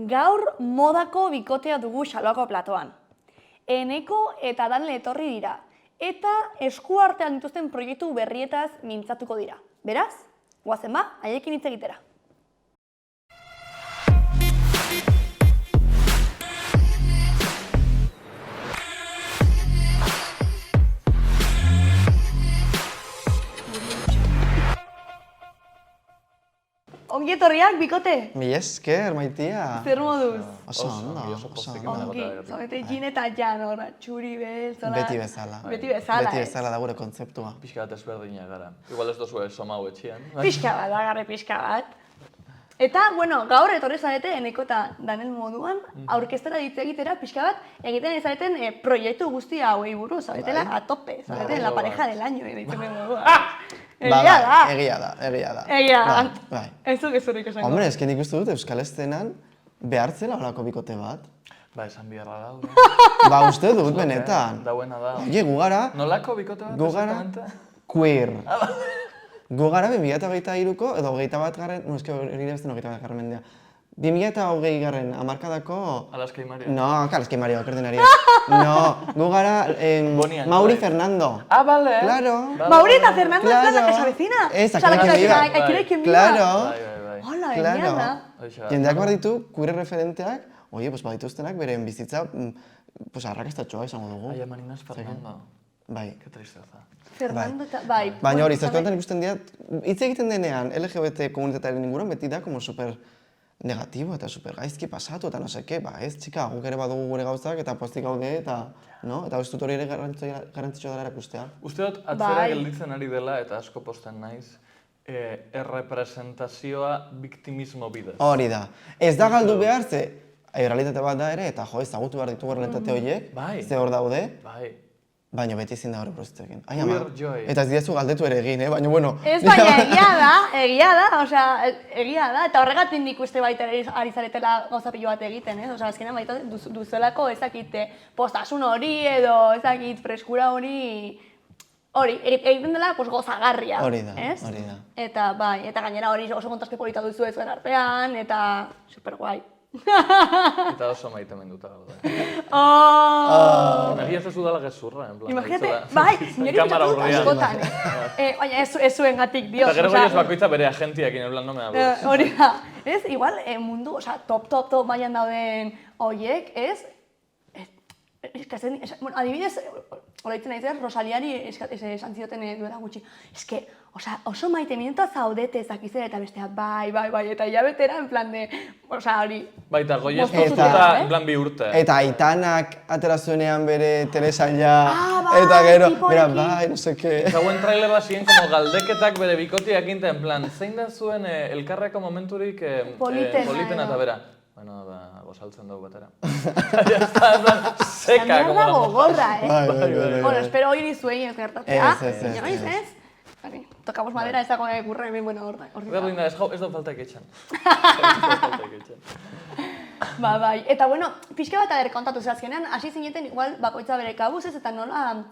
gaur modako bikotea dugu Xaloako platoan. Eneko eta Danel etorri dira, eta eskuartean dituzten proiektu berrietaz mintzatuko dira. Beraz, goazen ba, haiekin hitz egitera. Ongi etorriak, bikote? Mi esker, maitia. Zer moduz? Oso ondo, oso ondo. Ongi, zaudete jin eta jan, horra, txuri bezala. Beti bezala. Beti bezala, Beti bezala da gure kontzeptua. Pixka bat ezberdina gara. Igual ez dozu somau etxian. Pixka bat, agarre pixka bat. Eta, bueno, gaur etorri zarete Eneko eta Danel moduan, aurkeztera hitz egitera pixka bat, egiten izareten proiektu guzti hauei buruz, zaudetela a tope, zaudeten la pareja del año, deitzen moduan. Egia da. Egia da. Egia da. Bai. Ez duk ezurik esango. Hombre, esken ikustu dut Euskal Estenan behartzela horako bikote bat. Ba, esan biharra daude. Ba, uste dut, benetan. Dauena da. Oie, gu gara... Nolako bikote bat, Gu gara exactamente? queer. Gu gara 2023ko, edo 21 garren... No, eske hori beste 21 garren mendea. 2020 garren hamarkadako... Alaska y Mario. No, Alaska y Mario, kerdenari. No, gu gara Mauri Fernando. Ah, vale. Claro. Mauri eta Fernando es la que se avecina. Ez, O sea, la que se aquí avecina, viva. aquí hay quien viva. Claro. Bai. Hola, Claro. egia da. Jendeak behar ditu, queer referenteak, oie, pues badituztenak beren bizitza, pues arrakastatxoa izango dugu. Ai, Marinas Fernando. Bai. Qué tristeza. Fernando eta... Bai. Baina hori, zertuetan ikusten dira, hitz egiten denean LGBT komunitatearen inguruan beti da como super negatibo eta super gaizki pasatu eta no seke, ba ez, txika, guk ere badugu gure gauzak eta postik gaude eta, no? Eta ez dut hori ere garrantzitsua dela erakustea. Uste dut, atzera Bai. gelditzen ari dela eta asko posten naiz, errepresentazioa biktimismo bidez. Hori da. Ez da galdu behar, ze realitate bat da ere, eta jo, ezagutu behar ditugu realitate horiek, Bai. ze hor daude, Bai. baina beti ezin da hori prostituekin. Ai, Queer ama, joy. eta ez diazu galdetu ere egin, baina bueno. Ez baina egia da, osea, egia da, eta horregatik nik uste baita ere ari zaretela gauza pilo bat egiten, ez? Osea, azkenean baita duzuelako ezakite postasun hori edo ezakit freskura hori, egiten dela pues, gozagarria, Hori da, ez? hori da. Eta bai, eta gainera hori oso kontraste polita duzu ez zuen artean, eta superguai. Eta oso maite menduta gaude. Oh! Egia ez dala gezurra, en plan. Imagínate, aitzela. bai, sinori Kamara dut aurrean. askotan, baina ez zuen gatik, dios. Eta gero osea, goiaz bakoitza bere agentiakin, en plan, no me hables. hori da, ez? Igual mundu, osea, top mailan dauden horiek, ez? Bueno, adibidez, horretzen naiz, Rosaliari esan zioten duela gutxi. Eske, osea, oso maite minuta zaudete ezakizera eta bestea, bai, eta hilabetera, en plan de, osea, hori. Baita, goiaz Moztu postuta, zutela, en plan, 2 urte. Eta Aitanak atera zuenean bere telesaila, bai, eta gero, tipoekin. mira, bai, no seke. Zauen trailer bat ziren como galdeketak bere bikotiak inta, en plan, zein da zuen elkarreko momenturik politena eta bera. Bueno, ba, gozaltzen dugu batera. Ya está, en plan, seka, como la moja. Gogorra, Bai. Bueno, espero hori dizuei ez gertatzea. Ez. Inoiz, ez? Vale, tokamos madera, ez dago gurra hemen, bueno, hor Berdin da, ez da faltak etxan. Ez da faltak etxan. Ba, bai. Eta, bueno, pixka bat ader kontatu ze azkenean, hasi zineten igual bakoitza bere kabuz ez, eta nola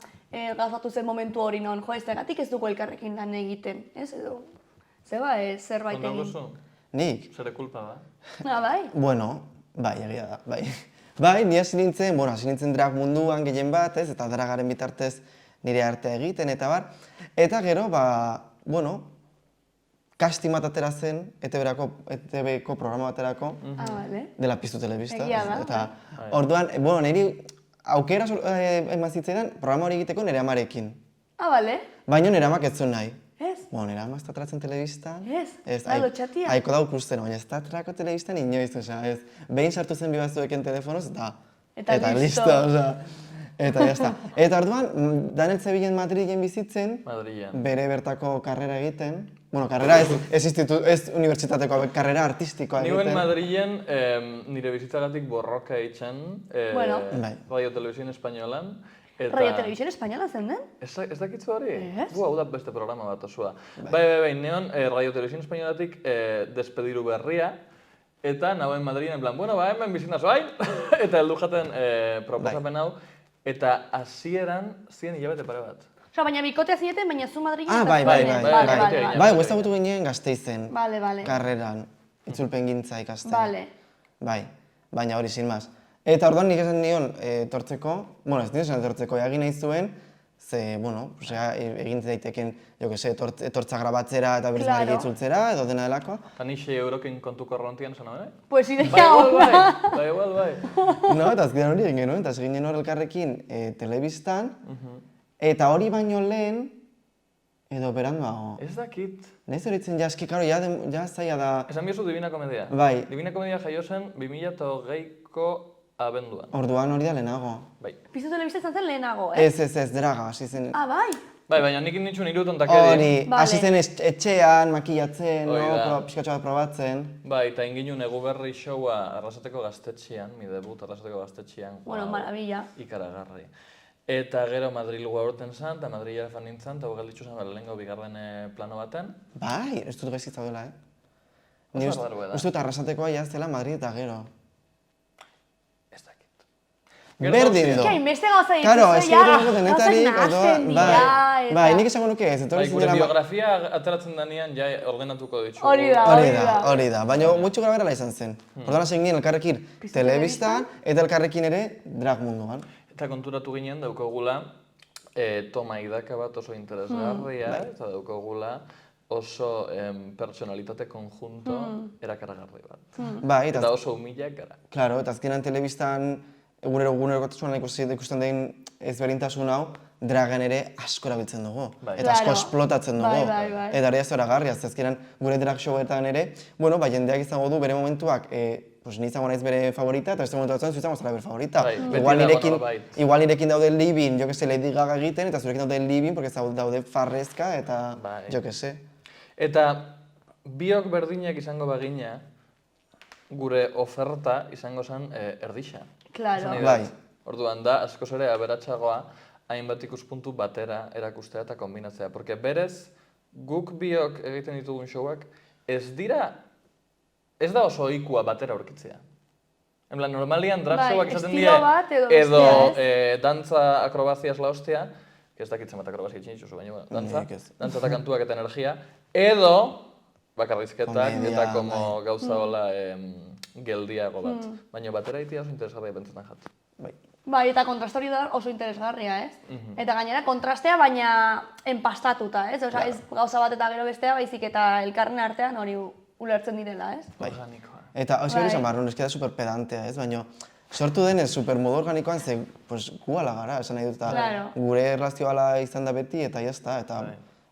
gauzatu zen momentu hori non, jo, ez dagatik ez dugu elkarrekin lan egiten, ez edo? Zeba, zerbait Ondo egin. gozu? Nik? Zere kulpa da. Ah, bai? Bueno, bai, egia da, bai. Bai, ni hasi nintzen drag munduan gehien bat, ez, eta dragaren bitartez nire artea egiten, eta bar. Eta gero, bueno, casting bat atera zen, ETB-ko programa baterako, Bale. dela Piztu Telebista. Egia da, Eta orduan, bueno, niri aukera eman zitzaidan programa hori egiteko nire amarekin. Ah, bale? Baina nire amak ez zuen nahi. Ez? Bueno, nire ama ez da atratzen telebistan. Ez? Da, lotxatia? Aiko da ikusten, baina ez da atrako telebistan inoiz, osea, ez. Behin sartu zen bi batzuekin telefonoz, Eta listo. osea. Eta jazta. Eta orduan, Danel zebilen Madrilen bizitzen, Madrilen. bere bertako karrera egiten. Bueno, karrera ez unibertsitateko, karrera artistikoa egiten. Niuen Madrilen nire bizitzagatik borroka eitzen, Bueno. Bai. Radio Televisión Españolan. Radio Televisión Española zen den? Ez dakitzu hori? Ez. Hau da beste programa bat osua. Bai, neon Radio Televisión Españolatik despediru berria, eta nagoen Madrilen, en plan, bueno, ba, hemen bizitaz bain, eta heldu jaten proposapen hau, eta hasieran ziren hilabete pare bat. Osa, baina bikotea zineten, baina zu Madrilen... Ah, bai. bai. Gu ezagutu ginen Gasteizen, Vale. karreran, itzulpen gintza ikasten. Vale. Bai. baina hori sin más. Eta orduan nik esan nion etortzeko, bueno, ez esan etortzeko, egin nahi zuen, ze, bueno, egin daiteken, jo que se, etortza grabatzera eta berriz Madrid itzultzera, edo dena delakoa. Eta ni 6 eurokin kontuko rontian esan hori? Pues ideia ona. Bai. No, eta azkenean hori egin genuen, eta egin genuen hor elkarrekin telebistan, eta hori baino lehen, edo beranduago. Ez dakit. Nahiz horitzen jaski, karo, ja zaila da... Esan biozu Divina Komedia. Bai. Divina Komedia jaio zen 2008ko abenduan. Orduan hori da lehenago. Bai. Pizu telebista izan zen lehenago, Ez, draga, hasi zen... Ah, bai? Bai, baina nik nintxun iruton takeri. Hori, hasi zen etxean, makillatzen, pixkatxo bat probatzen. Bai, eta inginun Eguberri showa Arrasateko Gaztetxean, mi debut Arrasateko Gaztetxean. Bueno, maravilla. Ikaragarri. Eta gero Madrilgoa urten zan, eta Madrilera fan nintzen, eta galditzu zen lehengo bigarren plano baten. Bai, ez dut gaizki zaudela, Oso barrua da. Uste dut Arrasatekoa jaztela Madrid eta gero. Ez dakit. Berdin do. Hainbeste gauza dituzu, Karo, ez gero denetarik, bai, nik esango nuke ez, Bai, gure biografia ateratzen denean ja ordenatuko ditugu. Hori da. Baina gutxu gara berala izan zen. Orduan hasi ginen elkarrekin telebistan eta elkarrekin ere drag munduan. Eta konturatu ginen daukagula toma idaka bat oso interesgarria, eta daukagula oso personalitate konjunto erakaragarri bat. Bai, eta oso humilak gara. Claro, eta azkenan telebistan egunerokotasunan ikusten den ezberdintasun hau, dragen ere asko erabiltzen dugu. Eta asko esplotatzen dugu. Eta hori ez zoragarria, azkenan gure drag showetan ere, bueno, jendeak izango du bere momentuak, ni izango naiz bere favorita, eta beste momentu batzuen zu izango zara bere favorita. Igual nirekin daude Livin, jo que se, Lady Gaga egiten, eta zurekin daude Livin, porque daude farrezka, eta jo que se. Eta biok berdinak izango bagina, gure oferta izango zen erdixa. Claro. Orduan da, askoz ere aberatsagoa, hainbat ikuspuntu batera erakustea eta kombinatzea. Porque berez, guk biok egiten ditugun showak, ez da oso ohikua batera aurkitzea. En plan, normalian drag showak izaten dira, edo dantza akrobaziaz la hostia, que ez dakitzen bat akrobazia itxinitxuzu, baina dantza eta kantuak eta energia, edo bakarrizketak eta como gauza hola geldiago bat. Baina batera itia oso interesgarria bentzetan jat. Bai, eta kontrastori da oso interesgarria, ez? Eta gainera kontrastea, baina enpastatuta, ez? Osa, ez gauza bat eta gero bestea, baizik eta elkarren artean hori ulertzen direla, ez? Organikoa. Eta hori esan barrun, eskeda super pedantea, ez? Baina sortu denez super modu organikoan ze, gu ala gara, esan nahi dut, eta gure erlazio ala izan da beti, eta jazta, eta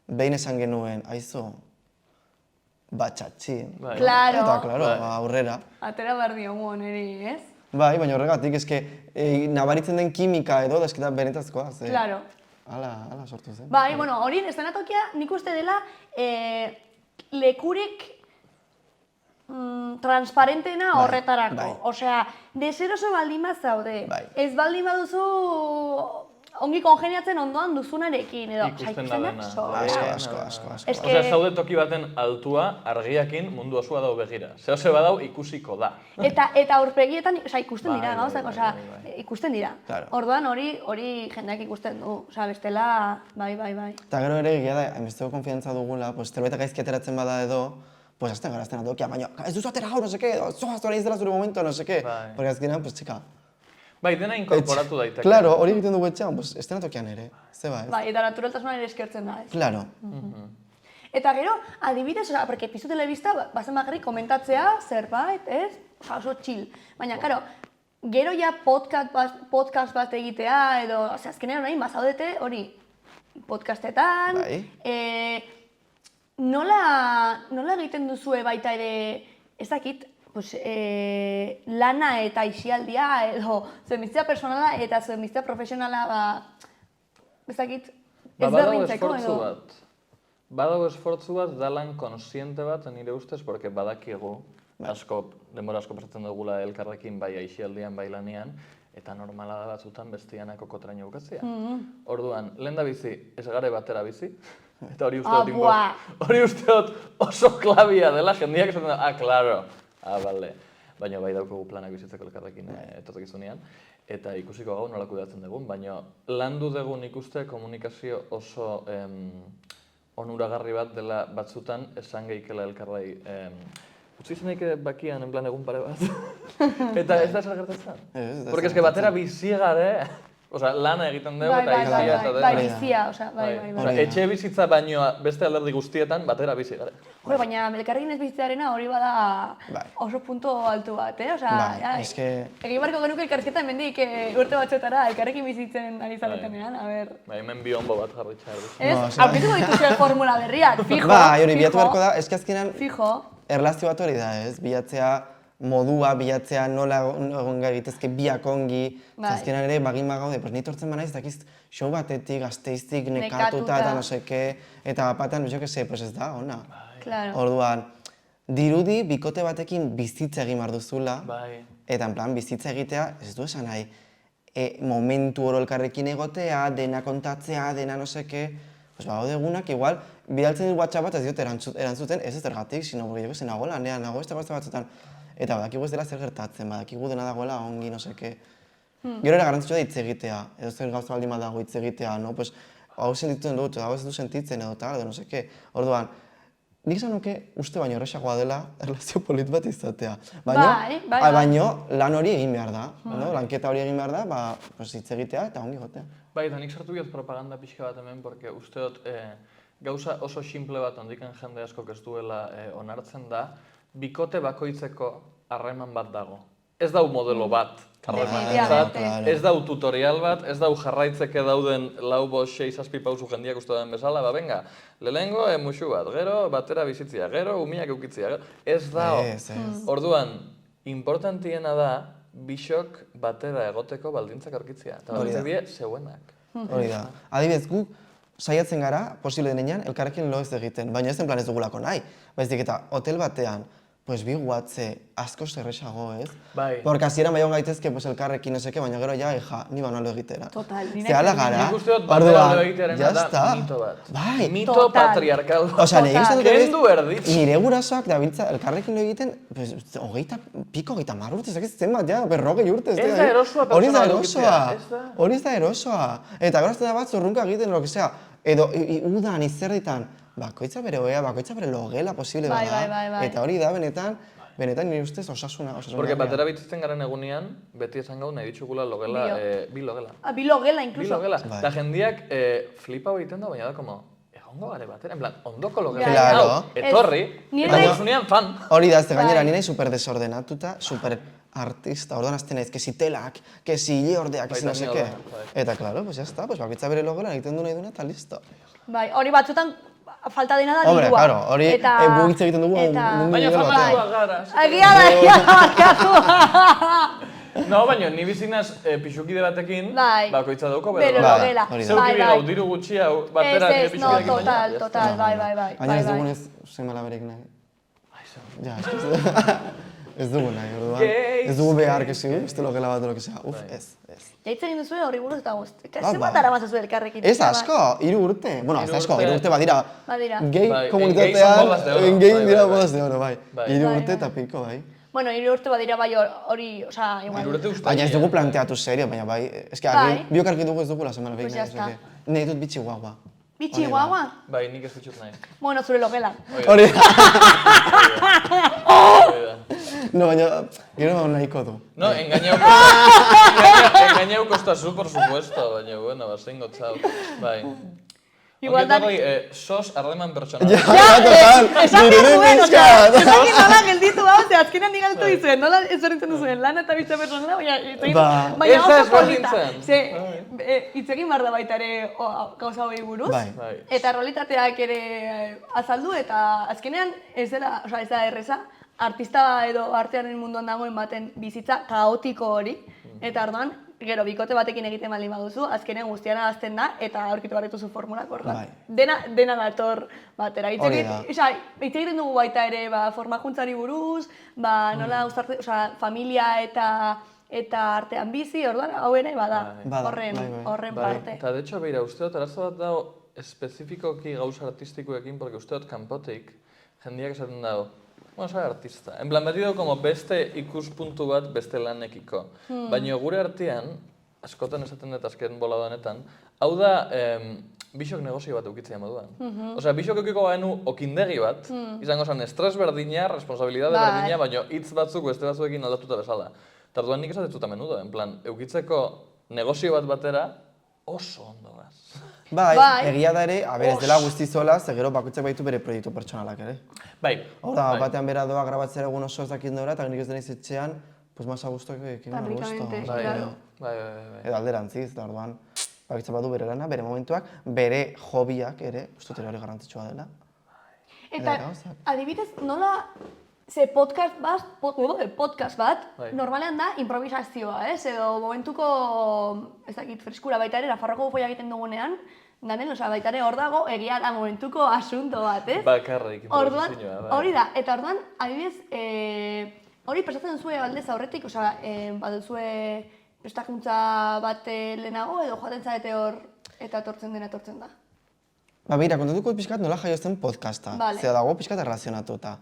behin esan genuen, aizu, batxatxi. Eta, klaro, aurrera. Atera behar diogu oneri, ez? Bai, baina horregatik, eske, nabaritzen den kimika edo, da esketa benetazkoa, ze. Claro. Hala sortu zen. Bai, bueno, hori estenatokia nik uste dela lekurik transparentena horretarako. Osea, deseroso baldin bat zaude. Ez baldin baduzu ongi kongeniatzen ondoan duzunarekin, edo ikusten da dena. Asko. Osea, zaude toki baten altua, argiakin mundu osua dau begira. Zehose badau ikusiko da. Eta aurpegietan, ikusten dira gauzak, ikusten dira. Orduan hori jendeak ikusten du, bestela, bai. Eta gero ere egia da, hainbesteko konfiantza dugula, zerbait gaizki ateratzen bada edo, pues azten gara azten adokia, baina ez duzu atera gaur, no seke, zoaz hori izela zure momento, no seke. Porque azkenean, pues txika. Bai, dena inkorporatu daiteke. Claro, hori egiten dugu etxean, pues estenatokian ere, zeba, ez? Bai, eta naturaltasunan ere eskertzen da, ez? Claro. Eta gero, adibidez, porque Pizu Telebista, bazen bakarrik komentatzea, zerbait, ez? Oso chill. Baina, karo, gero ja podcast bat egitea, edo, azkenean nahi, bazaudete, hori, podcastetan, nola egiten duzue baita ere, ez dakit, lana eta isialdia, edo zuen bizitza personala eta zuen bizitza profesionala, ez dakit, ez berdintzeko, edo? Badago esfortzu bat, da lan konsiente bat, nire ustez, porque badakigu, denbora asko pasatzen dugula elkarrekin bai isialdian, bai lanean, eta normala da batzutan bestianako kotraino bukatzea. Orduan, lehen da bizi, ez gare batera bizi, eta hori usteot oso klabia dela, jendeak esaten da, klaro, bale. Baina bai daukagu planak bizitzeko elkarrekin etorkizunean, eta ikusiko gau nola kudeatzen dugun, baina landu dugun ikuste komunikazio oso onuragarri bat dela batzutan esan geikela elkarrai Utzi zenik bakian, en plan egun pare bat. Eta ez da zer gertatzen? Ez da Porque zer eske batera bizi gare, osea, lana egiten dugu eta izia eta bai, dena. bizia, osea, bai. Osea, etxe bizitza baino beste alderdi guztietan batera bizi gare. Jo, baina elkarrekin ez bizitzearena hori bada oso punto altu bat, Osea, egin barko genuke elkarrizketa hemendik urte batzuetara elkarrekin bizitzen ari zaretenean, a ber. Bai, hemen bihombo bat jarritxa erdu. Ez, aurkituko dituzue formula berriak, fijo. Bai, hori bilatu beharko da, eski azkenean fijo. erlazio bat hori da, ez? Bilatzea modua, bilatzea nola egon gaitezke biak ongi, azkenan ere bagin bagaude, pues nitortzen banaiz, dakiz, show batetik, gazteiztik, nekatuta eta no seke, eta batean, jo que se, pues ez da, ona. Orduan, dirudi bikote batekin bizitza egin behar duzula, eta en plan, bizitza egitea, ez du esan nahi, momentu oro elkarrekin egotea, dena kontatzea, dena no seke, pues bagaude egunak, igual, bidaltzen dut WhatsApp bat ez diote erantzuten, ez zergatik, sino, porque jo que se nago lanean, nago beste batzutan, eta badakigu ez dela zer gertatzen, badakigu dena dagoela ongi, no seke. Gero ere garrantzitsua da hitz egitea, edo zer gauza baldin badago hitz egitea, no? Pues, hau sentitzen dut, hau ez du sentitzen edo tal, edo no seke. Orduan, nik esan nuke uste baino errazagoa dela erlazio polit bat izatea. Baino lan hori egin behar da, lanketa hori egin behar da, hitz egitea eta ongi gotea. Bai, eta nik sartu biot propaganda pixka bat hemen, porque uste dut gauza oso simple bat ondikan jende askok ez duela onartzen da, bikote bakoitzeko harreman bat dago. Ez dau modelo bat harremanentzat, ez dau tutorial bat, ez dau jarraitzeke dauden lau, bost, 6, 7 pausu jendiak uste den bezala, venga, lehenengo musu bat, gero batera bizitzia, gero umiak eukitzia, gero, ez dao. Orduan, importantiena da, bisok batera egoteko baldintzak aurkitzia, eta baldintzak die zeuenak. Hori da. Adibidez, gu saiatzen gara, posible denean, elkarrekin lo ez egiten, baina ez den plan ez dugulako nahi. Baizik eta hotel batean, pues bi guatze asko zerrexago, ez? Bai. Porque hasieran bai hon gaitezke pues elkarrekin no seke, baina gero ja, ni bano lo egitera. Total. Zehala gara. Nik uste dut batera lo egitearena da mito bat. Bai. Mito patriarkal. Osea, kendu erditz. Nire gurasoak dabiltza elkarrekin lo egiten, pues 20 urte, ez dakit zenbat ja, 40 urte. Ez da erosoa pertsona edukitzea. Hori ez da erosoa. Eta gero da bat zurrunka egiten, lo que sea. Edo udan izerditan, bakoitza bere oea, bakoitza bere logela posible bada. Eta hori da, benetan nire ustez osasuna. Porque batera bizitzen garen egunean, beti esan gau nahi ditugula logela, bi logela. Bi logela, incluso. Bi logela. Eta jendiak flipa egiten da, baina da, como, egongo gare batera, en plan, ondoko logela. Claro. Etorri, eta nire fan. Hori da, ez gainera, nire super desordenatuta, super artista, orduan azten ez, kesi telak, kesi leordeak, kesi no seke. Eta, claro, pues ya está, pues bakoitza bere logela egiten du nahi duna eta listo. Bai, hori batzutan falta dena da dirua. Hombre, claro, hori bugitza egiten dugu mundu nire batean. Baina famatuak gara. Egia da, barkatu. No, baina, ni bizinaz pixukide batekin, bakoitza dauko bere logela. Zeuki bigau, diru gutxi hau, batera nire pixukidekin baina. Total, bai. Baina ez dugunez, semalaberik nahi. Ja, ez dugu nahi, orduan. Ez dugu behar, kesi, beste logela bat, lo que sea. Uf, ez. Jaitz egin duzu horri buruz eta guzti. Zenbat aramazazu elkarrekin? Ez asko, 3 urte. Bueno, ez asko, 3 urte badira. Gay Gay komunitatean, gay dira bodas de oro, bai. 3 urte eta piko, bai. Bueno, 3 urte badira bai hori, osea, igual. Baina ez dugu planteatu serio, baina bai. Ez que biok argi dugu ez dugula semana behin. Nahi dut bitxi guagua. Bitxi guagua? Bai, nik ez dutxut nahi. Bueno, zure logela. Hori da. No, baina, gero nahiko du. No, engañeu kostazu, por supuesto, baina, bueno, bazengo, txau. Bai. Igual da... sos harreman pertsonal. Ja, total. Esan zuen, osea, esan nola gelditu hau, ze azkenean nik galtu dizuen, nola ezberdintzen duzuen lan eta bitza pertsonala, baina oso polita. Ze, hitz egin behar da baita ere gauza hori buruz, eta realitateak ere azaldu, eta azkenean ez da erreza, artista edo artearen munduan dagoen baten bizitza kaotiko hori, eta orduan, gero, bikote batekin egiten baldin baduzu, azkenean guztiana azten da, eta aurkitu behar dituzu formulak orduan. Dena dator batera. Hitz egiten dugu baita ere, formakuntzari buruz, nola uzarte, familia eta artean bizi, orduan, hau ere, horren parte. Eta, de hecho, beira, usteot, arazo bat dago espezifikoki gauza artistikoekin, porque usteot kanpotik, jendiak esaten dago, bueno, soy artista. En plan, beti dago como beste ikuspuntu bat beste lanekiko. Baina gure artean, askotan esaten dut azken bolada honetan, hau da bisok negozio bat eukitzea moduan. Osea, bisok eukiko ganu okindegi bat, izango zen estres berdina, responsabilidade berdina, baina hitz batzuk beste batzuekin aldatuta bezala. Eta orduan nik esatetzuta menudo, en plan, eukitzeko negozio bat batera oso ondo gaz. Bai, egia da ere, ez dela guztizola, ze gero bakoitzak baitu bere proiektu pertsonalak ere. Bai. Hor da, batean bera doa grabatzera egun oso ez dakit nora, eta nik ez denez etxean, pues más a gusto que a gusto. Bai. Edo alderantziz, eta orduan, bakoitzak badu bere lana, bere momentuak, bere hobiak ere, uste dut hori garrantzitsua dela. Eta, adibidez, nola, ze podcast bat, normalean da improvisazioa, ez? Edo momentuko, ez dakit, freskura baita ere, Nafarroako bufoia egiten dugunean, danen, oza, baita ere hor dago, egia da momentuko asunto bat, ez? Bakarrik improvisazioa, bai. Hori da, eta orduan, adibidez, hori prestatzen zuen aldez aurretik, oza, baduzue prestakuntza bat lehenago, edo joaten zarete hor, eta etortzen da. Ba, beira, kontatuko pixkat nola jaiozten podcasta. Zera dago pixkat erlazionatuta.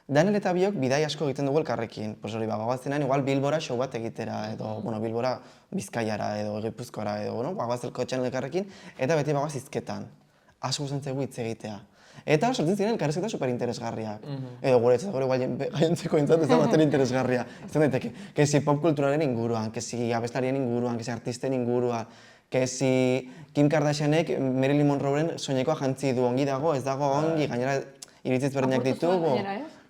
Daniel eta biok bidai asko egiten dugu elkarrekin. Pues hori, bagoazenean igual Bilbora show bat egitera, edo, Bilbora Bizkaiara, edo Gipuzkoara, edo, bagoazelko txan elkarrekin, eta beti bagoaz hizketan. Asko gustatzen hitz egitea. Eta sortzen ziren elkarrezketa superinteresgarriak. Edo gure igual gainontzeko entzat ez da baten interesgarria. Izan daiteke, kesi popkulturaren inguruan, kesi abeslarien inguruan, kesi artisten inguruan, kesi Kim Kardashianek Marilyn Monroeren soinekoa jantzi du, ongi dago, ez dago ongi, gainera iritziz berdinak ditugu.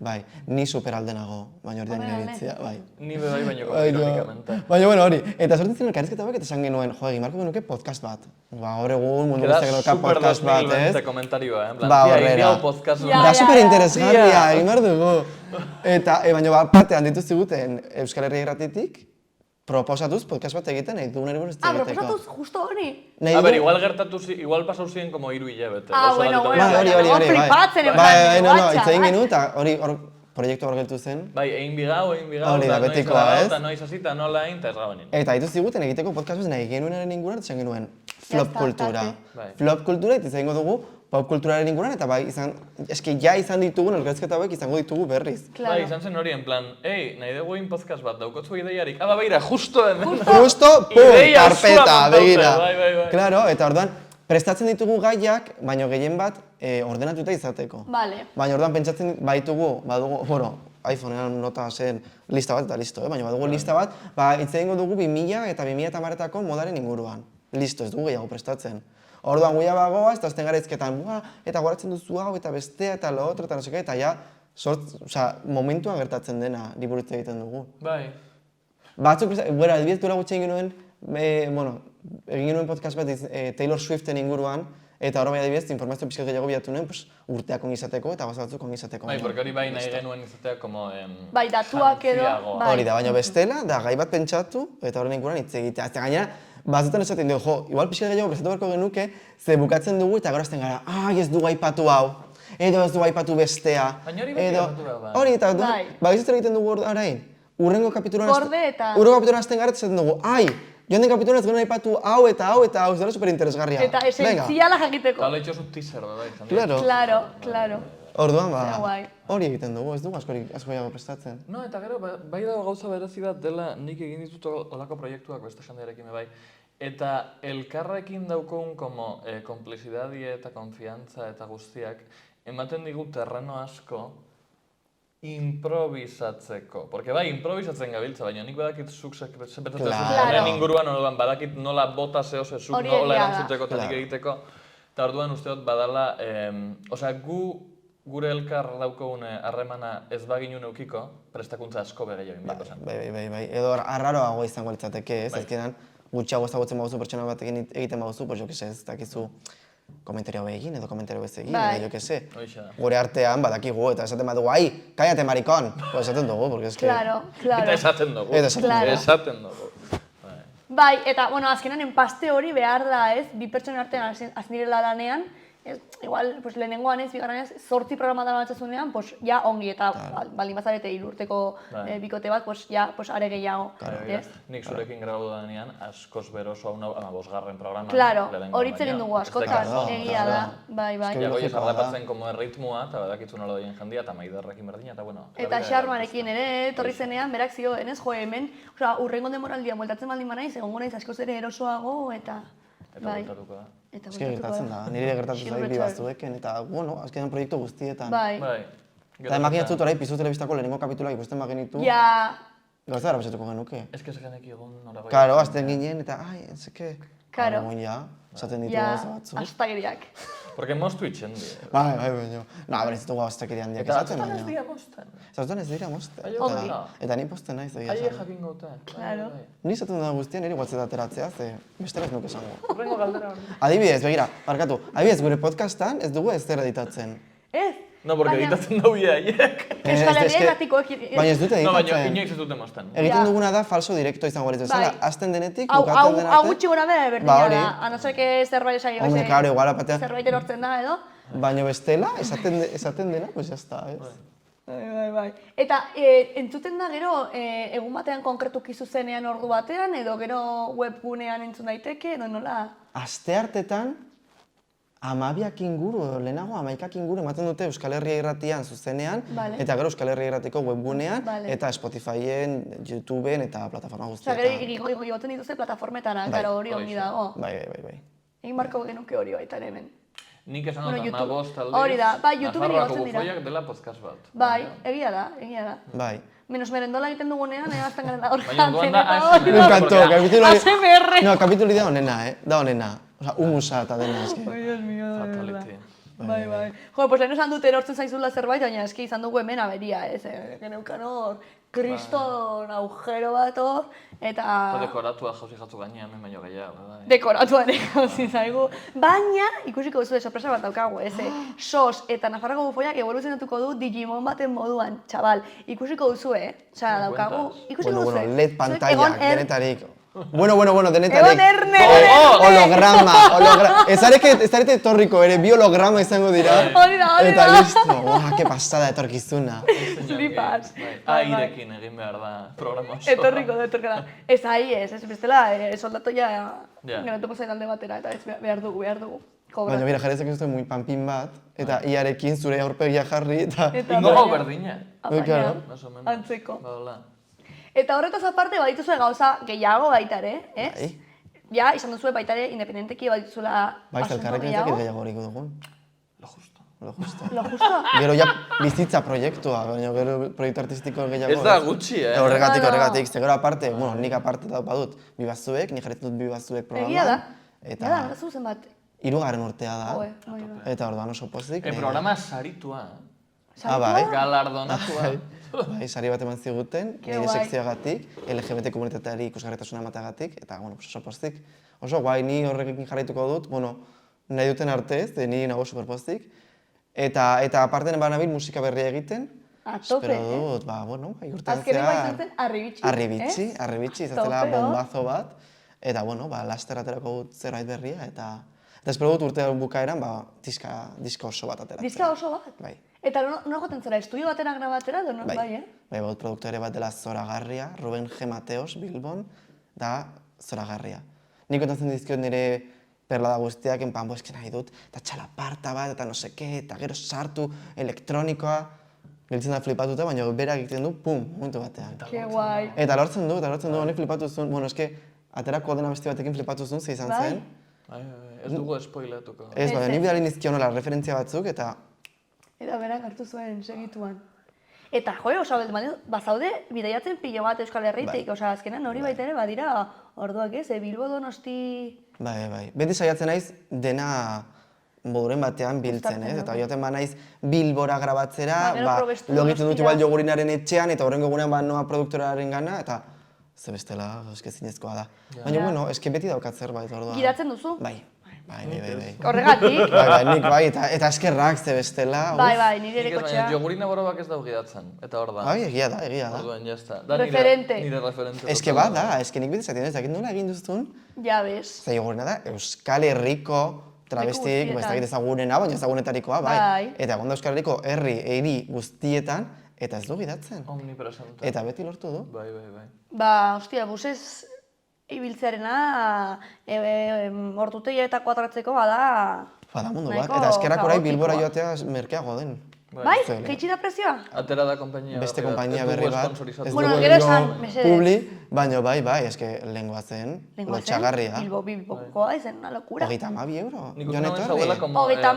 Bai, ni superalde nago, baina hori da nire iritzia, bai. Ni bai, baina ironikamente. Baina, hori, eta sortzen ziren elkarrizketa bat, eta esan genuen, egin marko genuke podcast bat. Ba, hor egun, mundu guztiak eduka podcast bat, ez? Queda super 2020 komentarioa, en plan, tia, egin podcast bat. Da superinteresgarria, egin behar dugu. Eta, baina, batean dituziguten Euskal Herria Irratitik, proposatuz podcast bat egiten, nahi dugun eribur ez egiteko. Proposatuz justo hori? A ber, igual pasau ziren como 3 hilabete. Bueno, hori, flipatzen, bai, hitz egin genuen, eta hori proiektu hor geltu zen. Bai, egin bigau, da betikoa, ez? Eta noiz hasita, nola egin, eta ez gabenin. Eta ditu ziguten egiteko podcast bat nahi genuenaren inguruan, eta zen genuen flop kultura. Flop kultura, eta izango dugu pop kulturaren inguruan, eta bai, eski ja izan ditugun elkarrizketa hauek izango ditugu berriz. Bai, izan zen hori, en plan, nahi dugu egin podcast bat, daukotzu ideiarik, begira, justo hemen. Justo, pum, karpeta, begira. Bai. Claro, eta orduan, prestatzen ditugu gaiak, baina gehien bat ordenatuta izateko. Vale. Baina orduan pentsatzen badugu, iPhonean nota zen lista bat eta listo, baina badugu lista bat, hitz egingo dugu 2000 eta 2010etako modaren inguruan. Listo, ez dugu gehiago prestatzen. Orduan guia bagoa, ez da azten gara izketan, eta goratzen duzu hau, eta bestea, eta lo otro, eta no seke, eta ja, momentua gertatzen dena liburutze egiten dugu. Bai. Batzuk, adibidez duela gutxe egin genuen, egin genuen podcast bat Taylor Swiften inguruan, eta hori adibidez, informazio pixka gehiago bilatu nuen, urteak ongizateko eta gauza batzuk ongizateko. Bai, porque hori bai nahi genuen izatea, como... Bai, datuak edo... Hori da, baina bestela, da gai bat pentsatu, eta horren inguruan hitz egitea. Eta gainera, batzutan esaten dugu, igual pixka gehiago prestatu beharko genuke, ze bukatzen dugu eta gorazten gara, ez du aipatu hau, edo ez du aipatu bestea. Baina hori beti aipatu behar da. Hori, eta bagizatzen egiten dugu orain, urrengo kapituloan hasten gara, esaten dugu, joan den kapituloan ez genuen aipatu hau eta hau, ez dela superinteresgarria. Eta esentziala jakiteko. Eta lehitxo zu teaser da, bai. Claro. Orduan, hori egiten dugu, ez dugu asko gehiago prestatzen. No, eta gero, bai dago gauza berezi bat dela nik egin ditut olako proiektuak beste jendearekin bai. Eta elkarrekin daukogun como komplizidadie eta konfiantza eta guztiak ematen digu terreno asko improvisatzeko. Porque bai, improvisatzen gabiltza, baina nik badakit zuk sepetatzen zuen inguruan, badakit nola bota zehose zuk nola erantzuteko eta nik egiteko. Eta orduan uste dut badala, gure elkar daukogun harremana ez baginun eukiko, prestakuntza asko begei egin behar zen. Bai. Edo arraroago izango litzateke, ez? Ezkenan, gutxiago ezagutzen baduzu pertsona bat egiten baduzu, pues jo que se, ez dakizu komentario egin edo komentario ez egin, edo jo que se. Gure artean badakigu eta esaten badugu, cállate maricón! Pues esaten dugu, porque es que... Claro. Eta esaten dugu. Bai, eta, azkenan enpaste hori behar da, ez? Bi pertsona artean azinirela lanean, igual, pues lehenengoan ez, bigarren ez, 8 programa dara batzazunean, pues ja ongi, eta baldin bazarete 3 urteko bikote bat, pues ja, pues are gehiago, ez? Nik zurekin grabatu danean, askoz beroso hau 5. programa. Claro, hori egin dugu askotan, egia da, bai. Ja, goiez harrapatzen como erritmoa, eta badakizu nola doien jandia, eta maiderrekin berdina, eta bueno. Eta Xarmarekin ere, etorri zenean, berak zioen, ez, jo, hemen, urrengo demoraldia moltatzen baldin banaiz, egongo naiz askoz ere erosoago, eta... Eta bultatuko da. Eske gertatzen da, nire gertatzen zait bi batzuekin, eta, bueno, azkenean proiektu guztietan. Bai. Eta imaginatzut orai Pizu Telebistako lehenengo kapituluak ikusten bagenitu. Ja. Gauza gara pasatuko genuke. Ez que ez genek egon norago. Karo, azten ginen, eta, ai, ez eke... Karo. Esaten ditu gauza batzuk. Astagiriak. Porque moztu itxen di. Bai, baina. No, aber ez ditugu gauzatakiri handiak esaten, Eta ez dira mozten. Zautan ez dira mozten. Ongi. Eta ni posten naiz egia Aie esan. jakin gaute. Claro. Ni esaten da guztia niri WhatsApp ateratzea, ze bestela ez nuke esango. Horrengo galdera hori. Adibidez, begira, barkatu. Adibidez, gure podcastan ez dugu ezer editatzen. Ez? No, porque editatzen daue haiek. Euskal Herria irratikoek... Baina ez dute No, baina editatzen. inoiz ez dute mozten. Egiten duguna da falso directo izango ez bezala. Bai. Hasten denetik, Hau bukatzen den arte. gutxi gora bera Ba, berdina hori. da. A no ser que zerbait esan Hombre, claro, igual apatean. zerbait erortzen da, edo? Baina bestela, esaten dena, pues ya está, ez? Bai. Eta entzuten da gero, egun batean konkretuki zuzenean ordu batean, edo gero webgunean entzun daiteke, edo nola? Asteartetan, 12 inguru, lehenago 11 inguru ematen dute Euskal Herria Irratian zuzenean, Vale. eta gero Euskal Herria Irratiko webgunean, Vale. eta Spotifyen, YouTubeen eta plataforma Osea, guztietan. gero igoten dituzte plataformetara, Bai. karo hori ongi dago. Bai. Egin barko genuke hori baita ere hemen. Nik esan Bueno, dut YouTube. 15 aldiz. Hori da, bai, YouTubeen Nafarroako igotzen dira. bufoiak dela podcast bat. Bai, egia da. Bai. Menos merendola egiten dugunean, azten garen da hor Baina orduan da hori Me ASMR. encantó, porque- kapitulu... ASMR. No, kapitulu da honena, Da honena. Osa, humusa eta dena, eske. Ai, Dios mío, de verdad. Fatality. Bai. Jo, pues lehen esan dut erortzen zaizula zerbait, baina eski izan dugu hemen aberia, ez? Geneukan hor, kriston agujero bat hor, Eta eta dekoratua jauzi jatzu gainean, hemen baino gehiago, bai. dekoratuan ikusi zaigu. Baina, ikusiko duzu sorpresa bat daukagu, ez? SOS eta Nafarroko bufoiak evoluzionatuko du Digimon baten moduan, txabal. Ikusiko duzu, Osea, daukagu, ikusiko duzu. Bueno, LED pantalla, denetarik. Bueno, denetarik. Egon erne! Holograma. Ez zarete etorriko ere, bi holograma izango dira. Hori da. Eta listo. Que pasada etorkizuna. Flipas. Airekin egin behar da programa oso. Etorriko da. Ez ahi ez bestela, soldatu ja Ja. geratuko zain alde batera, eta ez behar dugu. Kobra. Baina, jarretzak ez dute muy panpin bat, eta iarekin zure aurpegia jarri, eta... Eta Ingo baina- gau berdina. Baina, Claro. Más o menos. Antzeko. Badola. Eta horretaz aparte badituzue gauza gehiago baita ere, ez? Bai. Ja, izan duzue baita ere, independenteki badituzula Bai, asunto elkarrekin ez dakit gehiago horik dugun. Lo justo. Lo justo. Lo justo? Gero ja bizitza proiektua, baina gero proiektu artistiko gehiago. Ez da gutxi, Horregatik, ze gero aparte, bueno, nik aparte badut Bibazuek, nik jarretzen dut Bibazuek programan. Egia da. Eta Ja, da, zuzen bat. 3. urtea da. Joe, bai. Eta orduan oso pozik. Programa saritua. Bai. Galardonatua. Bai, sari bat eman ziguten, Ke nire guai. sekzioagatik, LGBT komunitateari ikusgarritasuna emateagatik, eta, bueno, oso pozik. Oso guai, ni horrekin jarraituko dut, bueno, nahi duten arte ez, ni nago superpozik. Eta aparte banabil musika berria egiten, A tope, espero dut, bueno, urtean Azkenengo izan zen Arribitsi, izatzela Tope, bombazo bat. Eta, bueno, laster aterako dut zerbait berria, eta espero dut urte bukaeran, diska oso bat ateratzen. Diska oso bat? Bai. Eta nora joten zara, estudio batera grabatera, edo non, bai, Bai, bat produktore bat dela Zoragarria, Ruben G. Mateos, Bilbon, da Zoragarria. Nik kontatzen dizkiot nire perlada guztiak, enpan, eske nahi dut, eta txalaparta bat, eta no seke, eta gero sartu elektronikoa, gelditzen da flipatuta, baina berak egiten du, pum, momentu batean. Ke guai. Eta lortzen du, honek flipatu zuen, bueno, eske, aterako dena beste batekin flipatu zuen, ze izan Bai. zen. Ez dugu spoileatuko. Ez, baina Ez. nik bidali nizkionola referentzia batzuk, eta Eta berak hartu zuen segituan. Eta jo, bazaude bidaiatzen pilo bat Euskal Herritik, osea, azkenan hori baita ere badira orduak ez, Bilbo Donosti... Bai. Beti saiatzen naiz dena moduren batean biltzen, ez? Eta joaten naiz Bilbora grabatzera, Ba, gero probestu lo egiten dut Donostia. igual jogurinaren etxean, eta horrengo egunean noa produktoraren gana, eta ze bestela, eske zinezkoa da. Baina, bueno, eske beti daukat zerbait, orduan. Gidatzen duzu? Bai. Horregatik? Nik bai, eta eskerrak ze bestela. Bai, nire ere Nik ez kotxea. baina jogurina borobak ez dau gidatzen. Eta hor da. Bai, egia da. Orduan, jazta. Da Referente. Nire referente. Eske bada, eske nik beti zaten ez dakit nola egin duzun. Ja, bez. Eta jogurina da, Euskal Herriko travestik, guztietan. ez dakit ezagunena, baina ezagunetarikoa, bai. Bai. Eta egon da Euskal Herriko hiri guztietan, eta ez du gidatzen. Omnipresente. Eta beti lortu du. Bai, bai, bai. Ba, hostia, busez ibiltzearena, ordutegia eta kuadratzeko bada... Bada mundu bat. nahiko Eta eskerrak orai Bilbora kaotikoa. joatea merkeago den. Bai, Zuela. jaitsi da prezioa? Atera da konpainia Beste berri bat. konpainia Ez dugu berri bat. sponsorizatu. Ez Bueno, dugu gero egingo esan, mesedez. publi, baina bai, eske lehengoa zen, lotxagarria. Bilbokoa izen, una locura. 32 euro. Nik uste Joan nagoen etorri. zauela como... Hogeita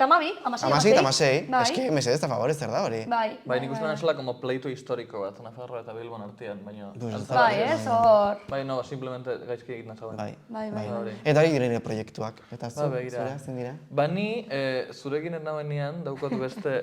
mabi, amasei. Amasei eta amasei. Bai. Eske, mesedez eta favorez zer da hori. Bai, Bai, nik uste nagoen zela como pleito historiko bat, Nafarroa eta Bilbon artean, baina... Pues ez bai, ez, hor. Bai, no, simplemente gaizki egiten zauen. Bai. Bai, bai, Hori. Eta hori dire proiektuak. Eta Ba, begira. zure zen dira? Ba, ni zurekin nagoenean daukot beste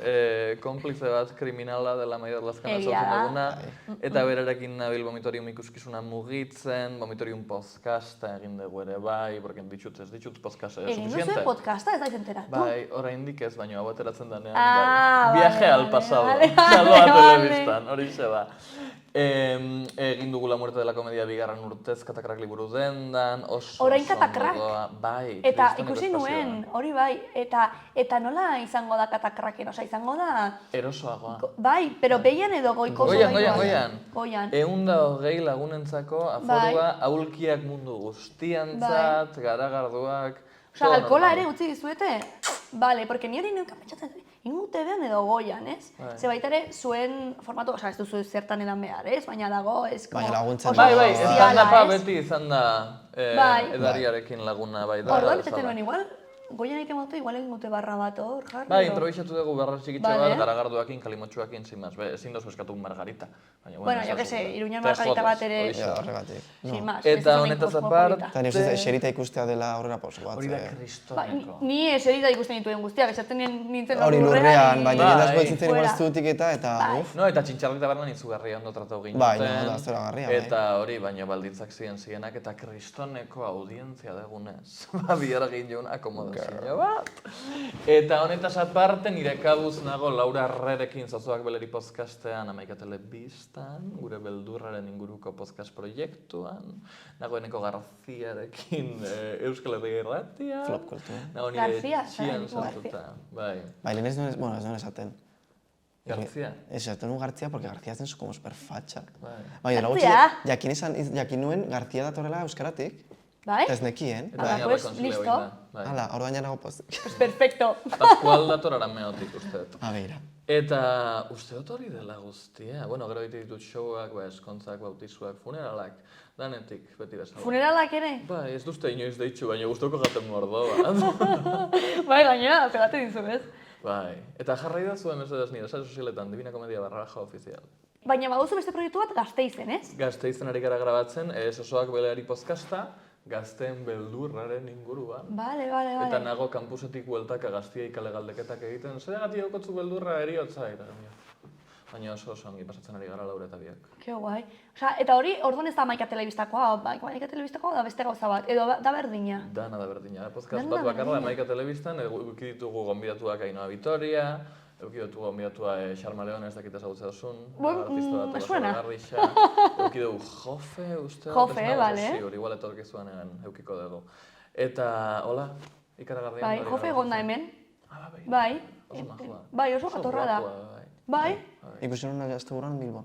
konplize bat kriminala dela Maider Lazkana Egia sortzen da. duguna. Eta berarekin nabil Vomitorium ikuskizuna mugitzen, Vomitorium podcasta egin dugu ere bai, porque ez ditut podcast Egin suficiente. duzu podcasta, ez daiz enteratu. Bai, oraindik ez, baina hau ateratzen denean, Ah, bai. Viaje vale, al vale, pasado, vale, Salva vale. telebistan, hori da. Egin dugu La muerte de la comedia bigarren urtez, katakrak liburu dendan, oso Orain oso katakrak? ondo doa, bai. Eta kristoneko ikusi espazioa. nuen, hori bai, eta nola izango da katakraken, osea, izango da... Erosoagoa. Bai, pero behian edo goiko Goian, zolaikoa? goian. Goian. 120 lagunentzako aforua aulkiak mundu guztiantzat, garagarduak... Osea, todo alkohola normal. ere utzi dizuete? Vale, porque ni hori neukan pentsatzen, ingo TV-an edo goian, ez? Bai. Ze baita ere zuen formatu, osea, ez duzu zertan edan behar, ez? Baina dago, ez... Baina laguntzen oso Bai, bai, soziala, stand-upa ez? beti izan da Bai. edariarekin laguna, bai da. Orduan, bezala. pentsatzen nuen, igual, goian egiten dute, igual egin dute barra bat hor, jarri. Bai, edo- improvisatu dugu barra txikitxe Vale. bat, garagarduakin, kalimotxuakin, sin más. Ezin dozu eskatu margarita. Baina, Bueno, yo que sé, Iruñan margarita bat ere... Ja, horregatik. Sin más, Eta ez honetaz izan aparte... kosmopolita. Eta ni ustez eserita ikustea dela aurrera pauso bat. Hori da Bai, kristoneko. ni eserita ikusten dituen guztiak, esaten nintzen Hori lurrean, baina Bai. jendaz goitzen igual Fuera. zutik eta, uf. No, eta txintxarrita barnan izugarria ondo tratatu ginen. Bai, no, da, zoragarria, bai. Eta hori, baina baldintzak zienak eta kristoneko audientzia dagunez. Ba, bihar egin joan akomodazio bat. Eta honetaz aparte, nire kabuz nago Laura Herrerekin zozoak beleri podcastean, Amaika Telebistan, gure beldurraren inguruko podcast proiektuan, nagoeneko Garziarekin Euskal Herria Irratia. Flop kultura. Nago nire García, txian García. sartuta. Bai. Bai, lehen ez nuen esaten. García? Esaten nuen García, porque García zen como superfatxa. Bai. Bai, dela gutxi, García. jakin nuen García datorrela euskaratik. Bai? Eta ez nekien. Eta Ala, gaina pues, reconcilio listo. egin da, bai. Hala, orduan ja nago pozik. Pues perfecto. Pascual dator arameotik, usteet. A beira. Eta uste dut hori dela guztia. Bueno, gero egite ditut showak, eskontzak, bautizuak, funeralak, danetik beti bezala. Funeralak ere? Bai, ez duzte inoiz deitxu, baina guztoko jaten mordo bat. Bai, gainera, pegate dizu, ez? Bai, eta jarrai da zuen mesedez nire sare sozialetan, Divina Komedia _ ofizial. Baina baduzu beste proiektu bat Gasteizen, ez? Gazteizen ari gara grabatzen, zozoak beleari podcasta, gazteen beldurraren inguruan. Bale, bale, Eta bale. nago kanpusetik bueltaka gaztiei kale galdeketak egiten, zergatik daukotzu beldurra eriotza, eta baina oso ongi pasatzen ari gara Laura eta biak. Ke guai. Osea, eta hori, orduan ez da Amaika Telebistakoa, Amaika Telebistakoa da beste gauza bat, edo da berdina. Dana da berdina, podcast Dana bat da bakarra berdina. Amaika Telebistan, eduki ditugu gonbidatuak Ainhoa Vitoria, eduki ditugu gonbidatua Xarma Leon, ez dakit ezagutza duzun, artista bat me suena. Garrixa, eduki dugu Jofe, uste dut, Jofe, ez nago vale. ziur, igual etorkizuanean eukiko dugu. Eta, hola, ikaragarrian. Bai, Jofe egon da hemen. Ah, bai. Bai. Oso majua. Bai, oso jatorra da. guapua, bai. Bai, Ikusi nuen asteburuan Bilbon.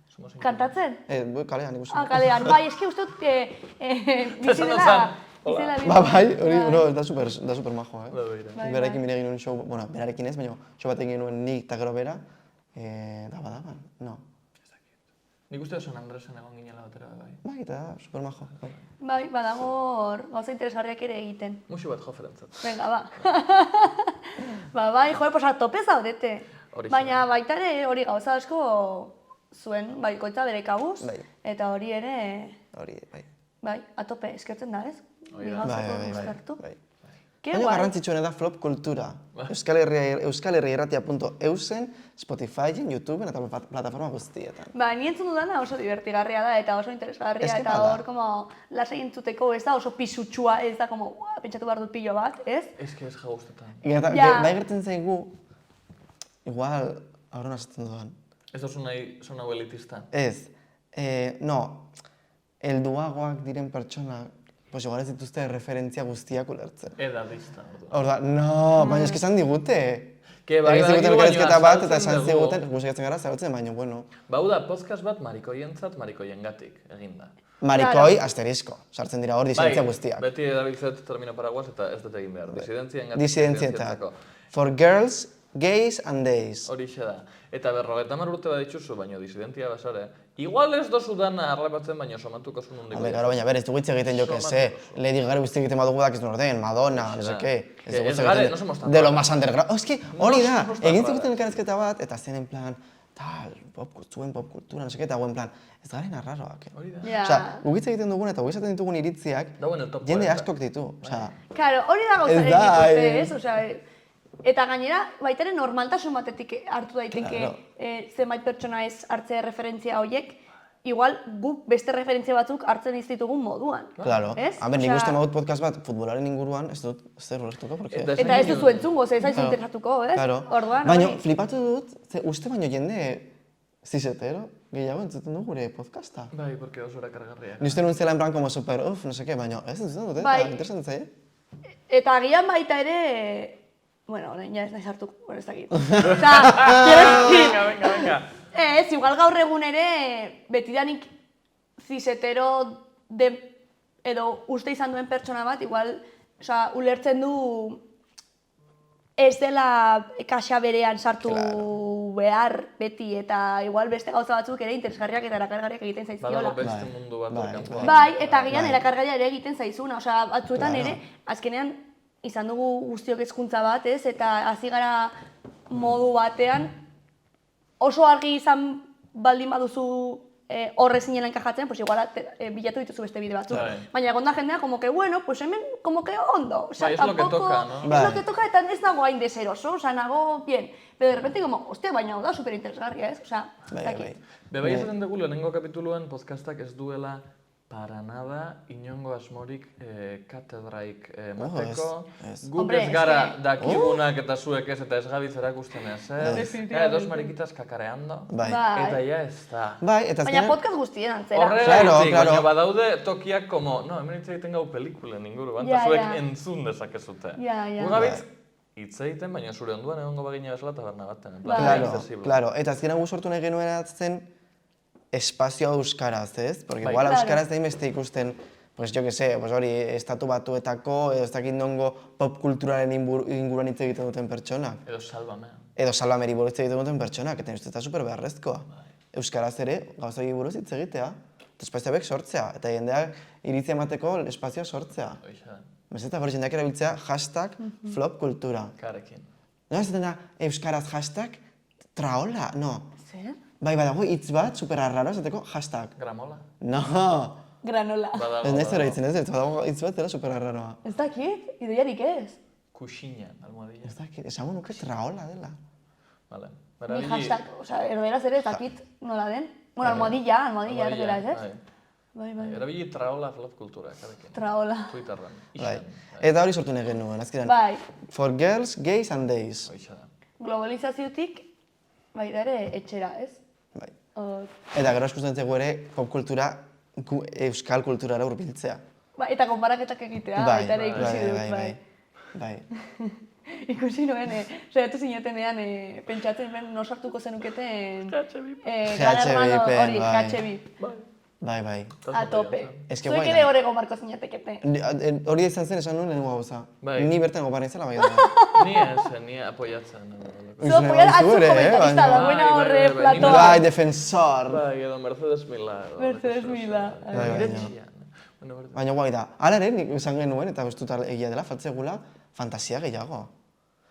Somos kantatzen? Kalean ikusi Ah, nuen. kalean. Bai, eske uste dut bizi Esan dela. dozan, Bizi dela Ba, bai, hori, Bai. no, da super majoa, Ba, begira. Bai, Berarekin bai. bire egin nuen show, bueno, berarekin ez, baina show bat egin nuen nik eta gero bera, daban, no. Nik uste San Andresen egon ginela batera, bai. Bai, eta super majo. Bai, badago hor gauza interesgarriak ere egiten. Muxu bat Joferentzat. Venga, ba. Ba, bai, joe, pues a tope zaudete. Horixe. Baina baita ere hori gauza asko zuen, bai, koitza bere kabuz, Bai. eta hori ere, Hori, bai. bai, a tope, eskertzen da, ez? Hori Bi da. gauzako Bai. uztartu. Bai. Ke Baina guai. garrantzitsuena da flop kultura. euskalherriirratia.eusen, Spotifyen, YouTubeen eta plataforma guztietan. Ba, ni entzun dudana oso divertigarria da eta oso interesgarria Eske eta bada. hor como lasai entzuteko ez da oso pisutsua, ez da como, pentsatu behar dut pilo bat, ez? Ez que ez jaustetan. Eta Ja. bai gertzen zaigu, igual, aurren asatzen dudan. Ez duzu nahi, zona elitista. Ez, no, helduagoak diren pertsonak pues igual ez dituzte referentzia guztiak ulertzen. Edadista, orduan. Hor da, no, baina eski esan digute. Ke bai, Egin ziguten badakigu, elkarrizketa baina bat eta esan azaltzen dugu. ziguten, gustatzen gara zagutzen, baina bueno. Bau da, podcast bat marikoientzat, marikoiengatik eginda. Marikoi asterisco, sartzen dira hor disidentzia guztiak. Beti edabiltzet termino paraguas eta ez dut egin behar. Disidentziengatik. Disidentzientzat. For girls, gays and days. Horixe da. Eta 50 urte baditzuzu, baina disidentia basare. Igual ez dozu dana harrapatzen, baina somatuko zuen hundiko. Hombre, claro, baina ez dugu hitz egiten jo que sé. Lady Gaga guzti egiten badugu dakiz norden, Madonna, no sé qué. Ez gare, no somos tan de lo raros. más underground. Oh, es que hori No da, somos tan egin raros. ziguten elkarrizketa bat, eta zen en plan, tal, zuen pop kultura, no sé qué, eta en plan, ez garen arraroak. Hori da. Ja. Osea, guk hitz egiten dugun eta guk esaten ditugun iritziak, Dagoen el top jende 40. askok ditu. Osea, Claro, hori da gauzaren Ez da, ikuste, ez? Osea, eta gainera, baitaren normaltasun batetik hartu daiteke Claro. zenbait pertsona ez hartzea referentzia horiek, igual guk beste referentzia batzuk hartzen ez ditugun moduan. claro. Ez? A ber, nik Osea, uste badut podcast bat futbolaren inguruan, ez dut zer ulertuko, porque... Eta ez duzu entzungo, ze ez zaizu interesatuko, ez? Claro. Orduan, Baina, hori. flipatu dut, ze uste baino jende zizetero gehiago entzuten du gure podcasta. Bai, porque oso erakargarriak. Ni uste nuen zela en plan como super, no sé qué, baina ez entzuten dut, Bai. interesantzen zaie. Eta agian baita ere... Bueno, orain ja ez nahi sartuko, bueno, ez dakit. Osea, quiero decir, Venga. ez, igual gaur egun ere betidanik zizetero edo uste izan duen pertsona bat, igual, osea, ulertzen du ez dela kaxa berean sartu behar beti, eta igual beste gauza batzuk ere interesgarriak eta erakargarriak egiten zaizkiola. Badago beste mundu bat Bai, orkanpoan. Bai, eta agian erakargaia ere egiten zaizuna, osea, batzuetan Claro. ere, azkenean izan dugu guztiok hezkuntza bat, ez? Eta hasi gara modu batean, oso argi izan baldin baduzu horre zinela enkajatzen, pues igual bilatu dituzu beste bide batzuk. Bai. Baina egon da jendea, como que bueno, pues hemen, como que ondo. O sea, Bai, es lo que toca, ¿no? Es Bai. lo que toca, eta ez nago hain deseroso, o sea, nago bien. Pero de repente, como, hostia, baina hau da superinteresgarria, ez? O sea, Bai, dakit. bai. Bebai esaten dugu lehenengo kapituluan podcastak ez duela para nada inongo asmorik katedraik emateko. ez. Guk Hombre, ez gara es que- dakigunak eta zuek ez eta ez gabiz erakusten ez. Definitivamente. Dos mariquitas kakareando. Bai. Bai. Eta ja ez da. Bai, eta Baina azkenean... podcast guztien antzera. Horregatik, Claro. baina badaude tokiak como, no, hemen hitz egiten gau pelikulen inguruan, eta Ja, zuek ja. entzun dezakezute. Ja, ja. Gu gabitz, hitz egiten, baina zure onduan egongo bagina bezala taberna baten. En plan, Bai. accesible. Claro, eta azkenean gu sortu nahi genuen atzen espazioa euskaraz, ez? Porque Bai. igual Claro. euskaraz da inbeste ikusten, pues yo que sé, pues hori estatu batuetako, edo ez dakit nongo pop kulturaren inguruan hitz egiten duten pertsonak. Edo salvame. Edo salbameri buruz hitz egiten duten pertsonak, eta uste eta super beharrezkoa. Euskaraz ere, gauza hori buruz hitz egitea, eta espazio hauek sortzea, eta jendeak iritzia emateko espazioa sortzea. Hoxe da, Eta hori jendeak erabiltzea hashtag flopkultura. karekin. No, ez da euskaraz hashtag traola, no. Zer? Bai, badago hitz bat, super arraro, esateko hashtag. Gramola. No! Granola. Badago, Ez nahi zera badago. hitzen, ez badago hitz bat, dela super arraroa. Ez dakit, ideiarik ez. Kuxinan, almohadilla. Ez dakit, esango nuke traola dela. Vale. Ni hashtag, osea, erderaz ere ez dakit nola den. Bueno, almohadilla erderaz, ez? Bai, bai. Erabili traola flop kultura, karekin. Traola. Twitterran. Bai. Ixan. Eta hori sortu nahi genuen, azkenean. Bai, For girls, gays and days. Hoxe da. globalizaziotik, baita ere etxera, ez? Bai. O, Eta gero eskusten zego ere, popkultura, euskal kulturara hurbiltzea. bai, eta konparaketak egitea, Bai, baita ere bai, ikusi dut, bai, bai. bai. Ikusi nuen, saiatu zinetenean, pentsatzen ben no sartuko zenuketen... GHB. GHB-pen, hori, bai. GHB. Bai, bai. A tope. Ez que Zuek guai ere da. horrego marko zinetekete. Hori izan zen esan nuen lehenengo gauza. Bai. Ni bertan gobarra izela, bai da. Ni apoyatzen. Zu apoiar atzu komentarista dagoena Bai, horre bai, bai, bai, platoa. Bai, defensor. Bai, edo Mercedes Mila. edo Mercedes horrek Mila. esan. Bai, bai, Iretxian. Bueno, berdin. Baina guai da. Hala ere, nik esan genuen, eta bestut egia dela, faltzegula, fantasia gehiago.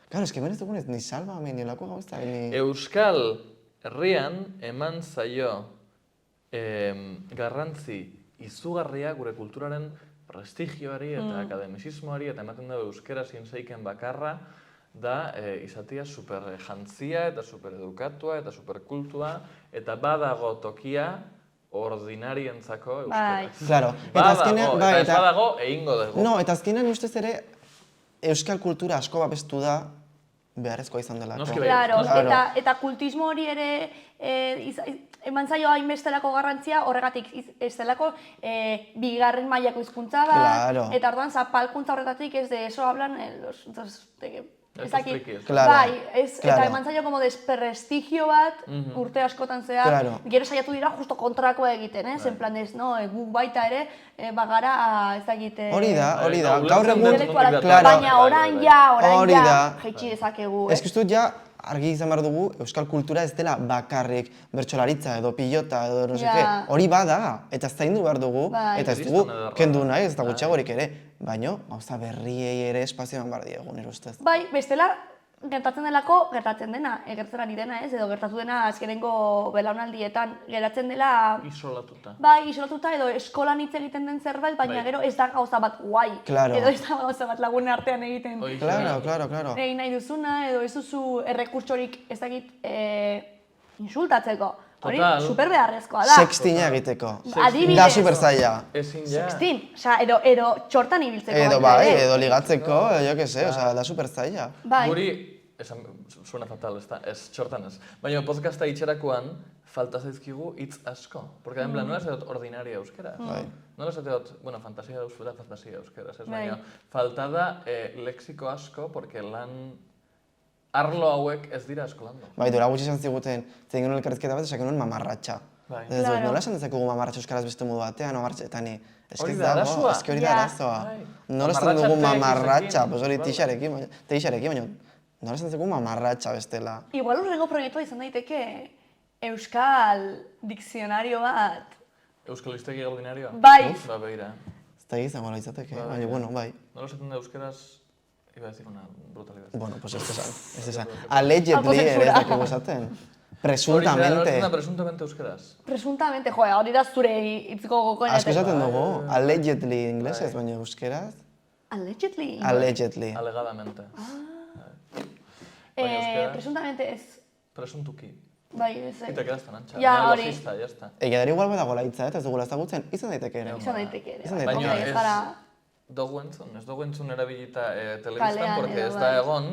Claro, eske hemen ez dugunez, ni salvame, ni olako gauza, ni... Euskal Herrian eman zaio garrantzi izugarria gure kulturaren prestigioari eta akademizismoari eta ematen dugu euskera zinseiken bakarra da izatea super jantzia eta super edukatua eta super kultua eta badago tokia ordinarientzako Bai. euskera. Claro, eta Badago, azkenean, eta ez badago egingo dugu. No, eta azkenean ustez ere, euskal kultura asko babestu da, beharrezkoa izan delako. Noski bai. Claro, Claro. eta kultismo hori ere eman zaio hainbestelako garrantzia, horregatik ez delako bigarren mailako hizkuntza da, Claro. eta orduan zapalkuntza horretatik ez de eso hablan Estos frikis. Claro. Bai, Claro. eta eman zaio como desprestigio bat urte askotan zehar, Claro. gero saiatu dira justo kontrakoa egiten, en plan ez, no, guk baita ere, bagara ezagite... Hori da. Bai, Gaur egun, intelektualak, claro. baina orain ja, Hori da. jaitsi dezakegu, Ez que uste dut ja, argi izan behar dugu, euskal kultura ez dela bakarrik bertsolaritza edo pilota edo no Ja. seke. Hori bada, eta zaindu behar dugu, Bai. eta ez dugu kendu nahi, ez da gutxiagorik ere. Baina, gauza berriei ere espazioan behar diegu, nire ustez. Bai, bestela, gertatzen delako, gertatzen dena, gertatzen ari dena, ez, edo gertatu dena azkenengo belaunaldietan, geratzen dela, Isolatuta. bai, isolatuta edo eskolan hitz egiten den zerbait, baina Bai. gero ez da gauza bat guai, Claro. edo ez da gauza bat lagun artean egiten. Hoi, Claro. Egin nahi duzuna, edo ez duzu errekurtsorik ez dakit insultatzeko. Hori Total. super beharrezkoa da. Sextina egiteko. Adibidez. Da super zaila. Ezin ja. Sextin, osea, edo txortan ibiltzeko. Edo baita bai, ere. edo ligatzeko, jo que se, osea, da super zaila. Bai. Guri, esan, suena fatal, ez txortan ez. Baina podcasta itxerakoan, falta zaizkigu hitz asko. Porque en plan, nola esateot ordinaria euskera. Bai. Nola esateot, bueno, fantasia euskera, ez Bai. baina, falta da lexiko asko, porque lan arlo hauek ez dira eskolando. Bai, duela gutxi esan ziguten, zein genuen elkarrizketa bat, esan genuen mamarratxa. Bai. Ez dut, Claro. nola esan dezakegu mamarratxa euskaraz beste modu batean, mamarratxa, eta ni, Hori da arazoa. eske hori da Ja. arazoa. Bai. Nola esan dugu Mamarratxa mamarratxa, tekixekin, pues hori bai. teixarekin, baina nola esan dugu mamarratxa bestela. Igual urrengo proiektua izan daiteke euskal dikzionario bat. Euskal hiztegi ordinarioa? Bai. Ba, begira. Ez da izango izateke, baina, bueno, bai. Nola esaten da euskeraz, iba a decir una brutalidad. Bueno, pues ez esan. Allegedly Autocensura. ere ez dakigu esaten. Presuntamente. Presuntamente euskeraz. Presuntamente, joe, hori da zure hitzko gokoen. Asko esaten dugu, allegedly inglesez, baina euskeraz. Allegedly. Allegedly. Alegadamente. Baina euskera- Presuntamente ez. Presuntuki. Bai, ez. Y te quedas tan ancha. Ja, hori. Neologista, ya está. Egia dara igual badagoela hitza, eta ez dugula ezagutzen, izan daiteke ere. Izan daiteke ere. Izan bai. daiteke. Baina Hombre, ez ez gara... dugu entzun, ez dugu entzun erabilita telebistan, Kalean porque edo, ez da bai. egon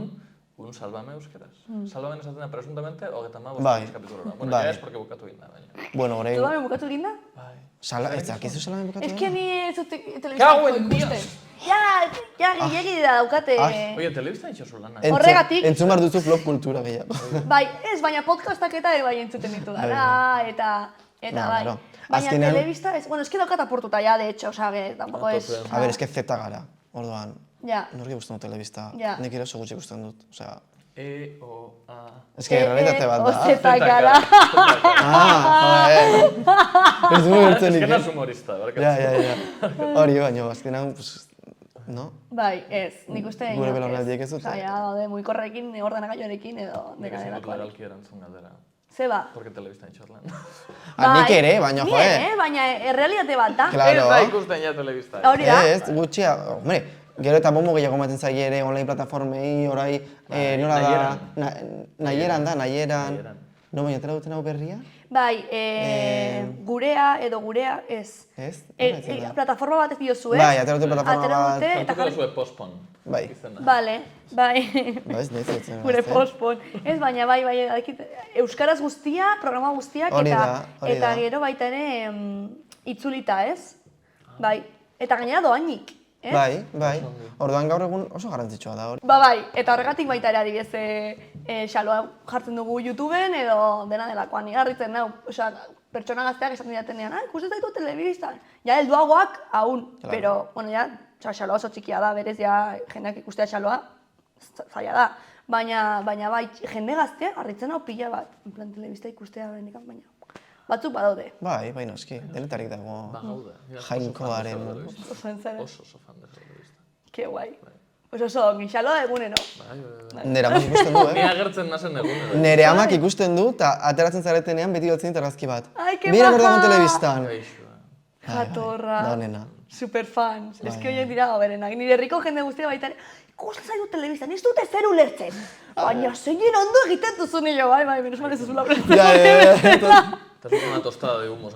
un Sálvame euskeraz. Sálvame esaten da presuntamente, 35 Bai. kapitulora. Bueno, Bai. ya es porque bukatu egin da, baina. Bueno, orain... Zudame bukatu egin da? Bai. Ez dakizu salamen bukatu? Ez que ni ez dut Cago telebistako en ikusten. Dios. Ja, gehiagi da daukate... Oye, telebistan itxosu lana. Horregatik- Entzun behar duzu flop kultura gehiago. Bai, ez, baina podcastak eta bai entzuten ditu dara, eta No, bai. claro. Baina Azkenean- telebista ez, bueno, es que daukat aportuta ya, de hecho, osea, que tampoco A es... tope. A ber, eske zeta gara, orduan. Ja. Norki gusten dut telebista. Ja. Nik ere oso gutxi gusten dut, osea... E-O-A... Eske, realitate bat da. Ozeta gara. Ah, joder. Ez du bertzen Ez que nik. naz humorista, barkatu. Ja. Hori, baina, azkenean, pues... No? Bai, ez, nik uste Gure belaunaldiek ez dute. Osea, ja, daude muikorrekin, ordenagailuarekin edo Nik dena ezin dut delakoan. legalki erantzun galdera. Zeba. Porque telebistan itxorlan. Nik ere, baina, Ni joe. ere, baina errealitate bat da. Claro. Ez da ikusten ja telebista. Hori da. Ez, gutxia, hombre, gero eta bombo gehiago ematen zaie ere online plataformei, orai, nola da, nahieran da, nahieran. No, baina tera duten hau berria? Bai, gurea edo gurea ez. Ez? Nola ditzen da? Plataforma bat ez diozu, ez? Bai, atera dute plataforma Atera bat. dute, eta Zartuko duzue postpon. Bai. Izena. Vale, bai. Ba, ez nahiz ditzen. Gure postpon. Ez, baina bai, dakit, euskaraz guztia, programa guztiak, Hori eta, da, hori eta da. gero baita ere itzulita, ez? Bai, eta gainera doainik, ez? Bai. Orduan gaur egun oso garrantzitsua da hori. Ba bai, eta horregatik baita ere adibidez xaloa jartzen dugu YouTubeen edo dena delakoan. Ni harritzen nau, osea, pertsona gazteak esaten didatenean, ikusten zaitu telebistan. Ja, helduagoak aún, Claro. pero, bueno, ja, xaloa oso txikia da, berez, ja, jendeak ikustea xaloa, zaila da. Baina bai, jende gazteak harritzen hau pila bat, en plan, telebista ikustea oraindik, baina batzuk badaude. Bai, nozki, denetarik dago Bagaude. jainkoaren. Oso entzare, Oso fan de telebista. que guai. Pues oso, ongi, xaloa egunero. Bai. Nere amak ikusten du, Ni agertzen nazen egun. Nere amak ikusten du, eta ateratzen zaretenean beti gotzen argazki bat. Ai, que Mira maja! gordago telebistan. Gaixoa. Jatorra. Da honena. Superfans. Ez que horiek dira goberenak. Nire herriko jende guztia baita ere, ikusten zaitu telebistan, ez dute zer ulertzen. Baina zein ondo egiten duzu nio, bai, menos mal ez duzula ulertzen. Ja. Te haces una tostada de humos.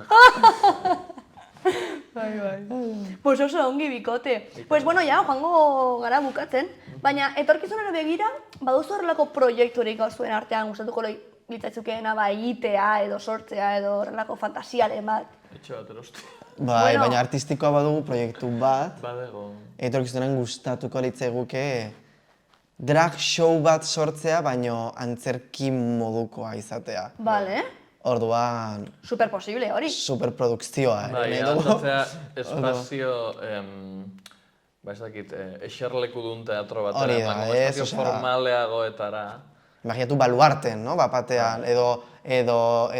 Bai. Pues oso ongi bikote. Pues bueno, ja, joango gara bukatzen, baina etorkizunera begira, baduzu horrelako proiekturik zuen artean gustatuko litzaizukeena egitea edo sortzea edo horrelako fantasiaren bat. Etxe bat erostu. Bai, Bueno. baina artistikoa badugu proiektu bat, Badego. etorkizunean gustatuko litzaiguke drag show bat sortzea, baino antzerki modukoa izatea. Vale, Orduan, super posible hori. superprodukzioa, Bai, nahi dugu. adaptatzea espazio, ez dakit, eserleku dun teatro batera, Hori da, baina ez, espazio osea- formaleagoetara. Imaginatu baluarten, no, bapatean, edo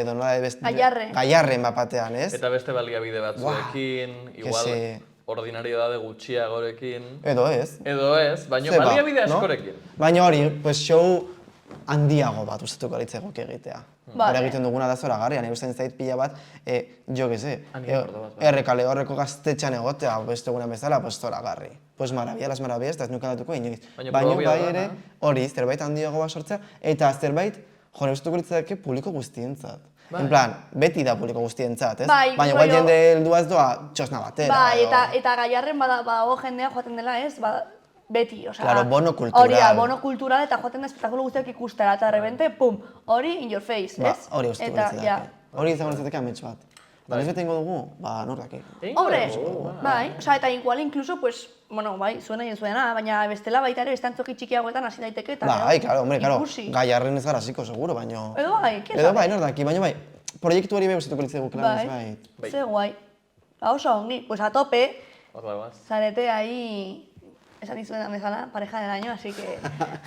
nola beste... Gaiarre. Gaiarren bapatean, ez? Eta beste baliabide batzuekin, igual sí. ordinariedade gutxiagorekin. Edo ez. Edo ez, baina Zeba, baliabide no? askorekin. Baina hori, pues show handiago bat gustatuko litzaiguke egitea. Vale. Hora egiten duguna da zoragarria, nahi gustatzen zait pila bat, jo que se, Animordo bat, bai. errekale horreko gaztetxean egotea, beste eguna bezala, pues zoragarri. Pues marabia, las marabias, eta ez nuke datuko inoiz. Baina Baina probia bai da, ere, hori, zerbait handiago bat sortzea, eta zerbait, jo, nahi gustatuko litzake publiko guztientzat. Bai. En plan, beti da publiko guztientzat, ez? Bai, Baina igual rollo- jende heldua ez doa txosna batera. Bai, edo- eta gaiarren badago jendea joaten dela, ez? Beti, osea... Claro, bono kultural. Hori da, bono kultural eta joaten da espektakulo guztiak ikustera, eta de repente, pum, hori in your face, Ba, ez? hori gustatuko Eta, litzake. Hori izango litzateke amets bat. Eta ez ingo dugu, ba, nor daki. Hombre, bai, osea, eta igual incluso, pues, bueno, bai, zuena egin zuena, baina bestela baita ere beste antzoki txikiagoetan hasi daiteke eta Bai, claro, hombre, claro, ikusi. gaiarren ez gara hasiko, seguro, baino... Edo bai, quién Edo sabe? bai, nor daki, baina bai, proiektu hori bai gustatuko litzaigu, Bai, bai. ze guai. Ba, oso ongi, pues a tope, Horra guaz. zarete ahí, esan dizuetan bezala, pareja del año, así que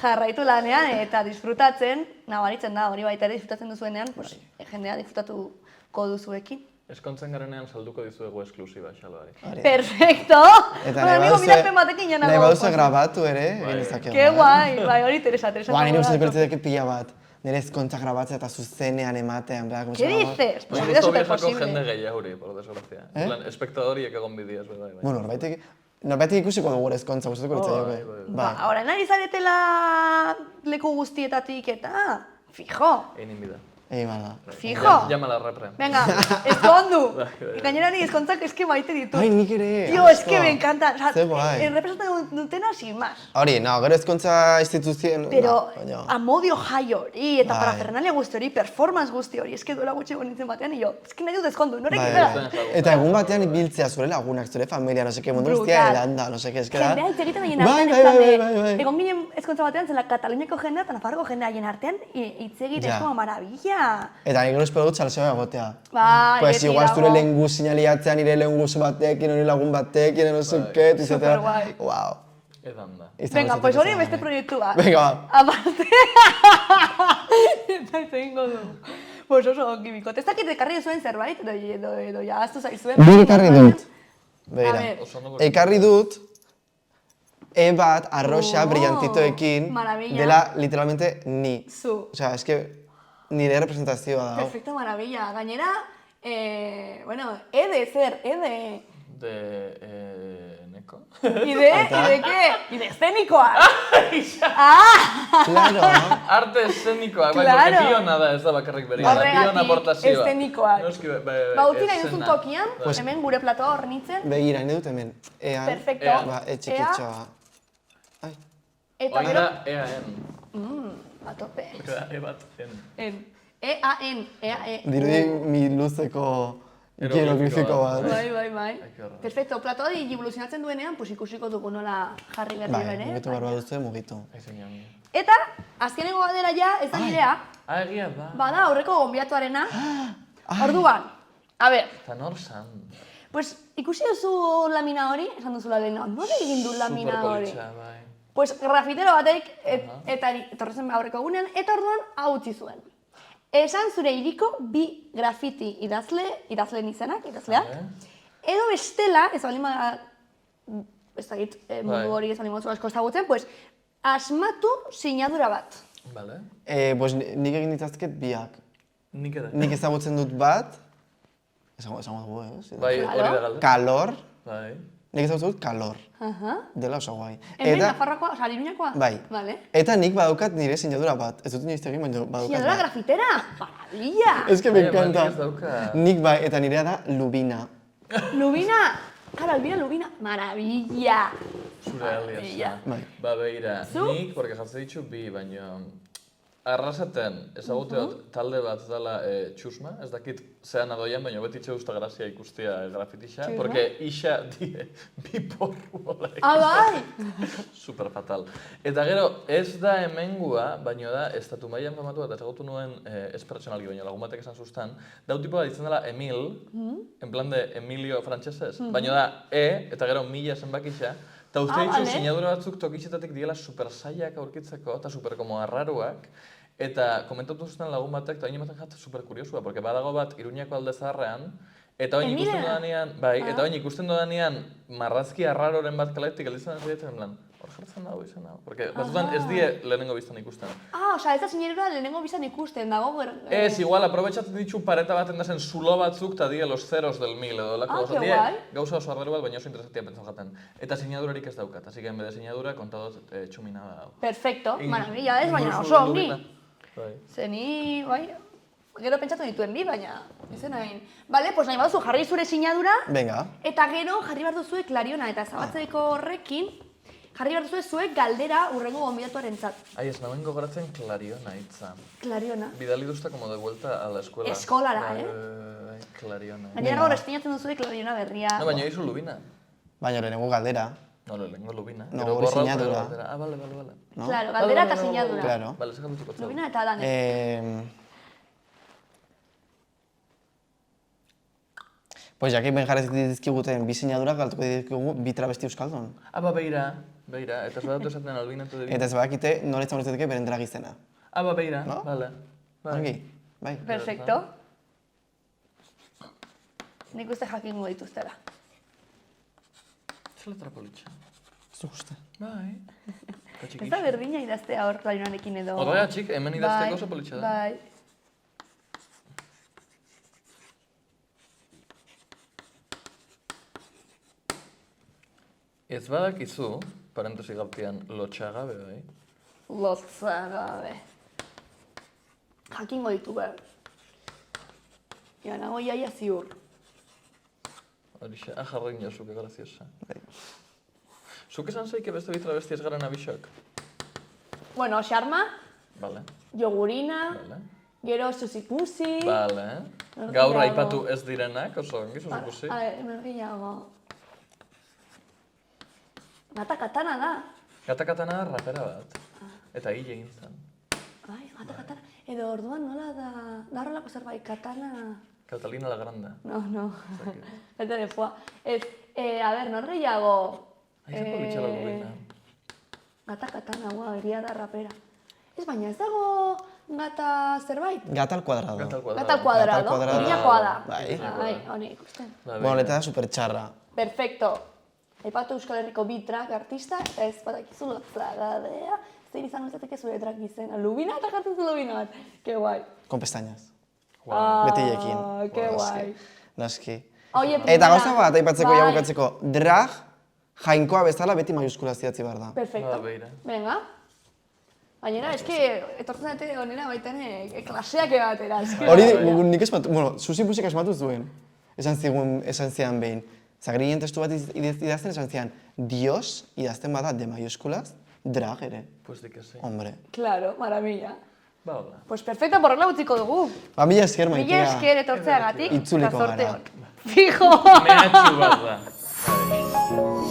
jarraitu lanean eta disfrutatzen, nabaritzen da, hori baita ere disfrutatzen duzuenean, pues, jendea disfrutatuko duzuekin. Eskontzen garenean salduko dizuegu esklusiba xaloari. Perfecto! Bueno, amigo, mirapen batekin jana nahi gogo. baduzu grabatu ere, egin dezakegu. Ke guai, bai, hori Teresa Ba, nire gogoa. gustatuko litzateke pila bat. Nire ezkontza grabatzea eta zuzenean ematean, bera, ¿Qué dices? Pues Pues hori da justo super viajako jende posible. gehiaguri, por desgracia. En plan, espektadoriek egon bidiaz, bai. Bueno, norbaitek ikusiko dugu ere ezkontza gustatuko litzaioke. Ba, orain ari zaretela leku guztietatik eta, fijo, Egin bida. Egin bada. fijo. Llama la repre. Venga, ezkondu. Bai, bai. Gainera ni ezkontzak eske maite ditu. Ai, nik ere. Tío, es que asko. me encanta. O sea, Ze guai. representatzen dutena sin más. Hori, no, gero ezkontza instituzien... Pero baina... amodio jai hori eta Bai. parafernalia guzti hori, performance guzti hori, eske duela gutxi egon nintzen batean, jo, eske nahi dut ezkondu, norekin Bai, bera. bai. Eta egun batean biltzea zure lagunak, zure familia, no seke, mundu guztia Brutal. elanda, no seke, eskera. Jendea hitz egiten haien Bai, artean, bai, ez plan bai, de- bai, bai. egon ginen ezkontza batean, zela Kataluniako jendea eta Nafarroko jendea haien artean hitz egiten, Ja. es como maravilla. Eta nik gero espero dut salseo egotea. Bai, Pues beti igual zure dago. lehen gu sinaliatzea nire lehen guzu batekin, nire lagun batekin, no seke, izatea. Superguai. Wow. Edan da. Venga, pues hori beste proiektu bat. Venga, ba. Aparte. Eta hitz egingo du. Pues oso ongi bikote. Ez dakit ekarri zuen zerbait, edo ja aztu zaizuen. Nik ekarri dut. A Begira. ver. Oso ondo Ekarri dut, bat arroxa Oh, brillantitoekin, maravilla. dela literalmente ni. Zu. Osea, eske nire representazioa da. Perfecto, maravilla. Gainera, bueno, zer, Neko. ¿Y de qué? Y de escénicoa. Ah, Claro. Arte eszenikoak, bai, Claro. porque biona da, ez da bakarrik beria. Horregatik, Biona aportazioa. eszenikoak. Noski, ba, utzi nahi duzun eszena. tokian, Bai. hemen gure platoa hornitzen. Begira, nahi dut hemen. Ean, Perfecto. ba, txikitxoa. Ai, Eta Oin gero, da, EAN. a tope. Da, E bat, N. En. E-A-N, E-A-E. dirudi mi luzeko hieroglifiko bat. Bai. Ai, que horror. Perfecto, platoa di evoluzionatzen duenean, pues ikusiko dugu nola jarri berri Bai, ere. mugitu barba duzu, mugitu. Ai, zeinan. Eta, azkenengo badera ja, ez da nirea, Ah, egia da. bada aurreko gonbiatuarena. Orduan, a ver, Eta nor zan. pues ikusi duzu lamina hori, esan duzula lehena, nola egin du lamina hori? Superpolitxa, bai. Pues grafitero batek, eta etorrezen aurreko egunean, eta orduan hau utzi zuen. Esan zure hiriko bi grafiti idazleen izenak, idazleak, edo bestela, ez baldin bada, ez dakit, mundu hori ez baldin bada asko ezagutzen, pues, asmatu sinadura bat. Vale. Pues nik egin ditzazket biak. Nik ere. Nik ezagutzen dut bat, esango dugu, Bai, hori da galde. Kalor, Bai. nik ezagutzen dut kalor. Aha. Dela oso guai. Hemen, Nafarroakoa, oza, Iruñakoa? Bai. Vale. Eta nik badaukat nire sinadura bat. Ez dut inoiz egin, baina badaukat Sinadura bat. grafitera? Maravilla! Ez que me Bai, encanta. ez dauka. Nik bai, eta nirea da Lubina. Lubina, claro, Albina Lubina, maravilla. Zure aliasa. Bai. Ba, beira, Zu? nik, porque jartzen ditu bi, baina arrasaten ezaguteot talde bat dela txusma, ez dakit zean adoian, baina beti txeusta grazia ikustia grafitixa, Txusma? porque isa die bi porru hola bai! super fatal. Eta gero, ez da hemengua, baina da, estatu mailan famatu bat, ezagutu nuen ez pertsonalki, baina lagun batek esan sustan, dau tipo bat ditzen dela Emil, en plan de Emilio frantsesez, baina da eta gero mila zenbakixa, eta uste ditzu vale. sinadura batzuk tokixetatik diela super zailak aurkitzeko, eta super como arraruak, eta komentatu zuten lagun batek, eta hain ematen jat super kuriosua, porque badago bat Iruñako alde zaharrean, eta hain ikusten Emilena? dodanean, bai, eta hain ikusten dodanean marrazki arraroren bat kaletik gelditzen zidaten, en plan, hor jartzen dago izan hau, porque batzutan ez die lehenengo biztan ikusten. Osea, ez da sinadura lehenengo bizan ikusten, dago... Ez, igual, aprobetxatzen ditu pareta baten dazen zulo batzuk, eta die los ceros del mil, edo lako Ah, que guai. gauza oso arraru bat, baina oso interesatia pentsan jaten. Eta sinadurarik ez daukat, así que en vez de sinadura, kontadot txuminada hau. Perfecto, In- maravilla, ez, baina incluso oso ongi. Lubina. Bai. Zeni, bai, gero pentsatu dituen bi, baina ezen hain. Bale, pues nahi baduzu jarri zure sinadura, Venga. eta gero jarri behar duzue klariona, eta zabatzeko horrekin, jarri behar duzue zuek galdera urrengo gonbidatuarentzat. Ai, ez naben gogoratzen Klariona hitza. Klariona. Bidali duzta como de vuelta a la escuela. Eskolara, Bai, bai, Klariona. Baina gaur estinatzen duzue klariona berria. No, baina izu Lubina. Baina lehenengo galdera. No, lehenengo Lubina. No, Gero hori borra, sinadura. gero galdera. Ah, vale. No? Claro, galdera eta sinadura. Claro. Vale, zekan dutuko zau. Lubina eta Adane. Pues jaki ben jarrez dizkiguten bi sinadurak, galtuko dizkigu bi travesti euskaldun. Ah, ba, beira. Eta ez badatu esaten Albina eta Devina. Eta ez badakite noretzen horretzetik beren dragizena. Ah, ba, beira. No? Vale. Ongi, bai. Perfecto. Nik uste jakingo dituztela. Zela trapolitxa. Zu uste. Bai. Ez da berdina idaztea hor klarionarekin edo... Horrega, txik, hemen idazteko oso politxa da. Bai. Ez badakizu, parentesi gaptian, lotxagabe, bai. Lotzagabe. Jakingo ditu behar. Ja, nago iaia ziur. Horixe, jarroin jozuke, graziosa. Bai. Zuk esan zeike beste bi travesti ez garen abixok? Bueno, xarma, Vale, jogurina, vale. gero susikusi... Vale. Norgehiago. Gaur aipatu ez direnak, oso ongi, zuzikusi. Norgehiago. Gata katana da. Gata-katana da rapera bat. Eta hile egin zen. Bai, gata katana. Edo orduan nola da... Da horrelako zerbait, katana... Catalina la Granda. No. Gata de foa. Ez, a ber, norgehiago... Aizan politxala Lubina. Gata katana, egia da rapera. Ez baina, ez dago gata zerbait? Gata al cuadrado. Gata al cuadrado. Gata al cuadrado, Gata al cuadrado. iriakoa da. Bai. Bai, honi ikusten. Ba, Bueno, beira. eta da super txarra. Perfecto. Aipatu Euskal Herriko bi drag artista, eta ez badakizu lotzagadea. Zein izan izateke zure drag izena. Lubina eta jartzen zu Lubina bat. Que guai. Con pestañas. Guau. Betilekin. Que guai. Naski. Oie, Eta primera. gauza bat, aipatzeko Bai. jabukatzeko, drag jainkoa bezala beti maiuskula zidatzi behar da. Perfecto. Ba, beira. Venga. Gainera, eske, etortzen dute honera baiten klaseak ebatera. eske. Hori, nik esmatu, bueno, Susipusik asmatu zuen. Esan zian behin. Zagrinen testu bat idazten esan zian, Dios idazten bada de maiuskulaz, drag ere. Pues di que sí. Hombre. Claro, maravilla. Ba, hola. Pues perfecto, porrela utziko dugu. Ba, mila esker Mila maitea. esker etortzeagatik, Itzuliko eta zorte gara. on. Fijo! Mehatxu bat da. Bai.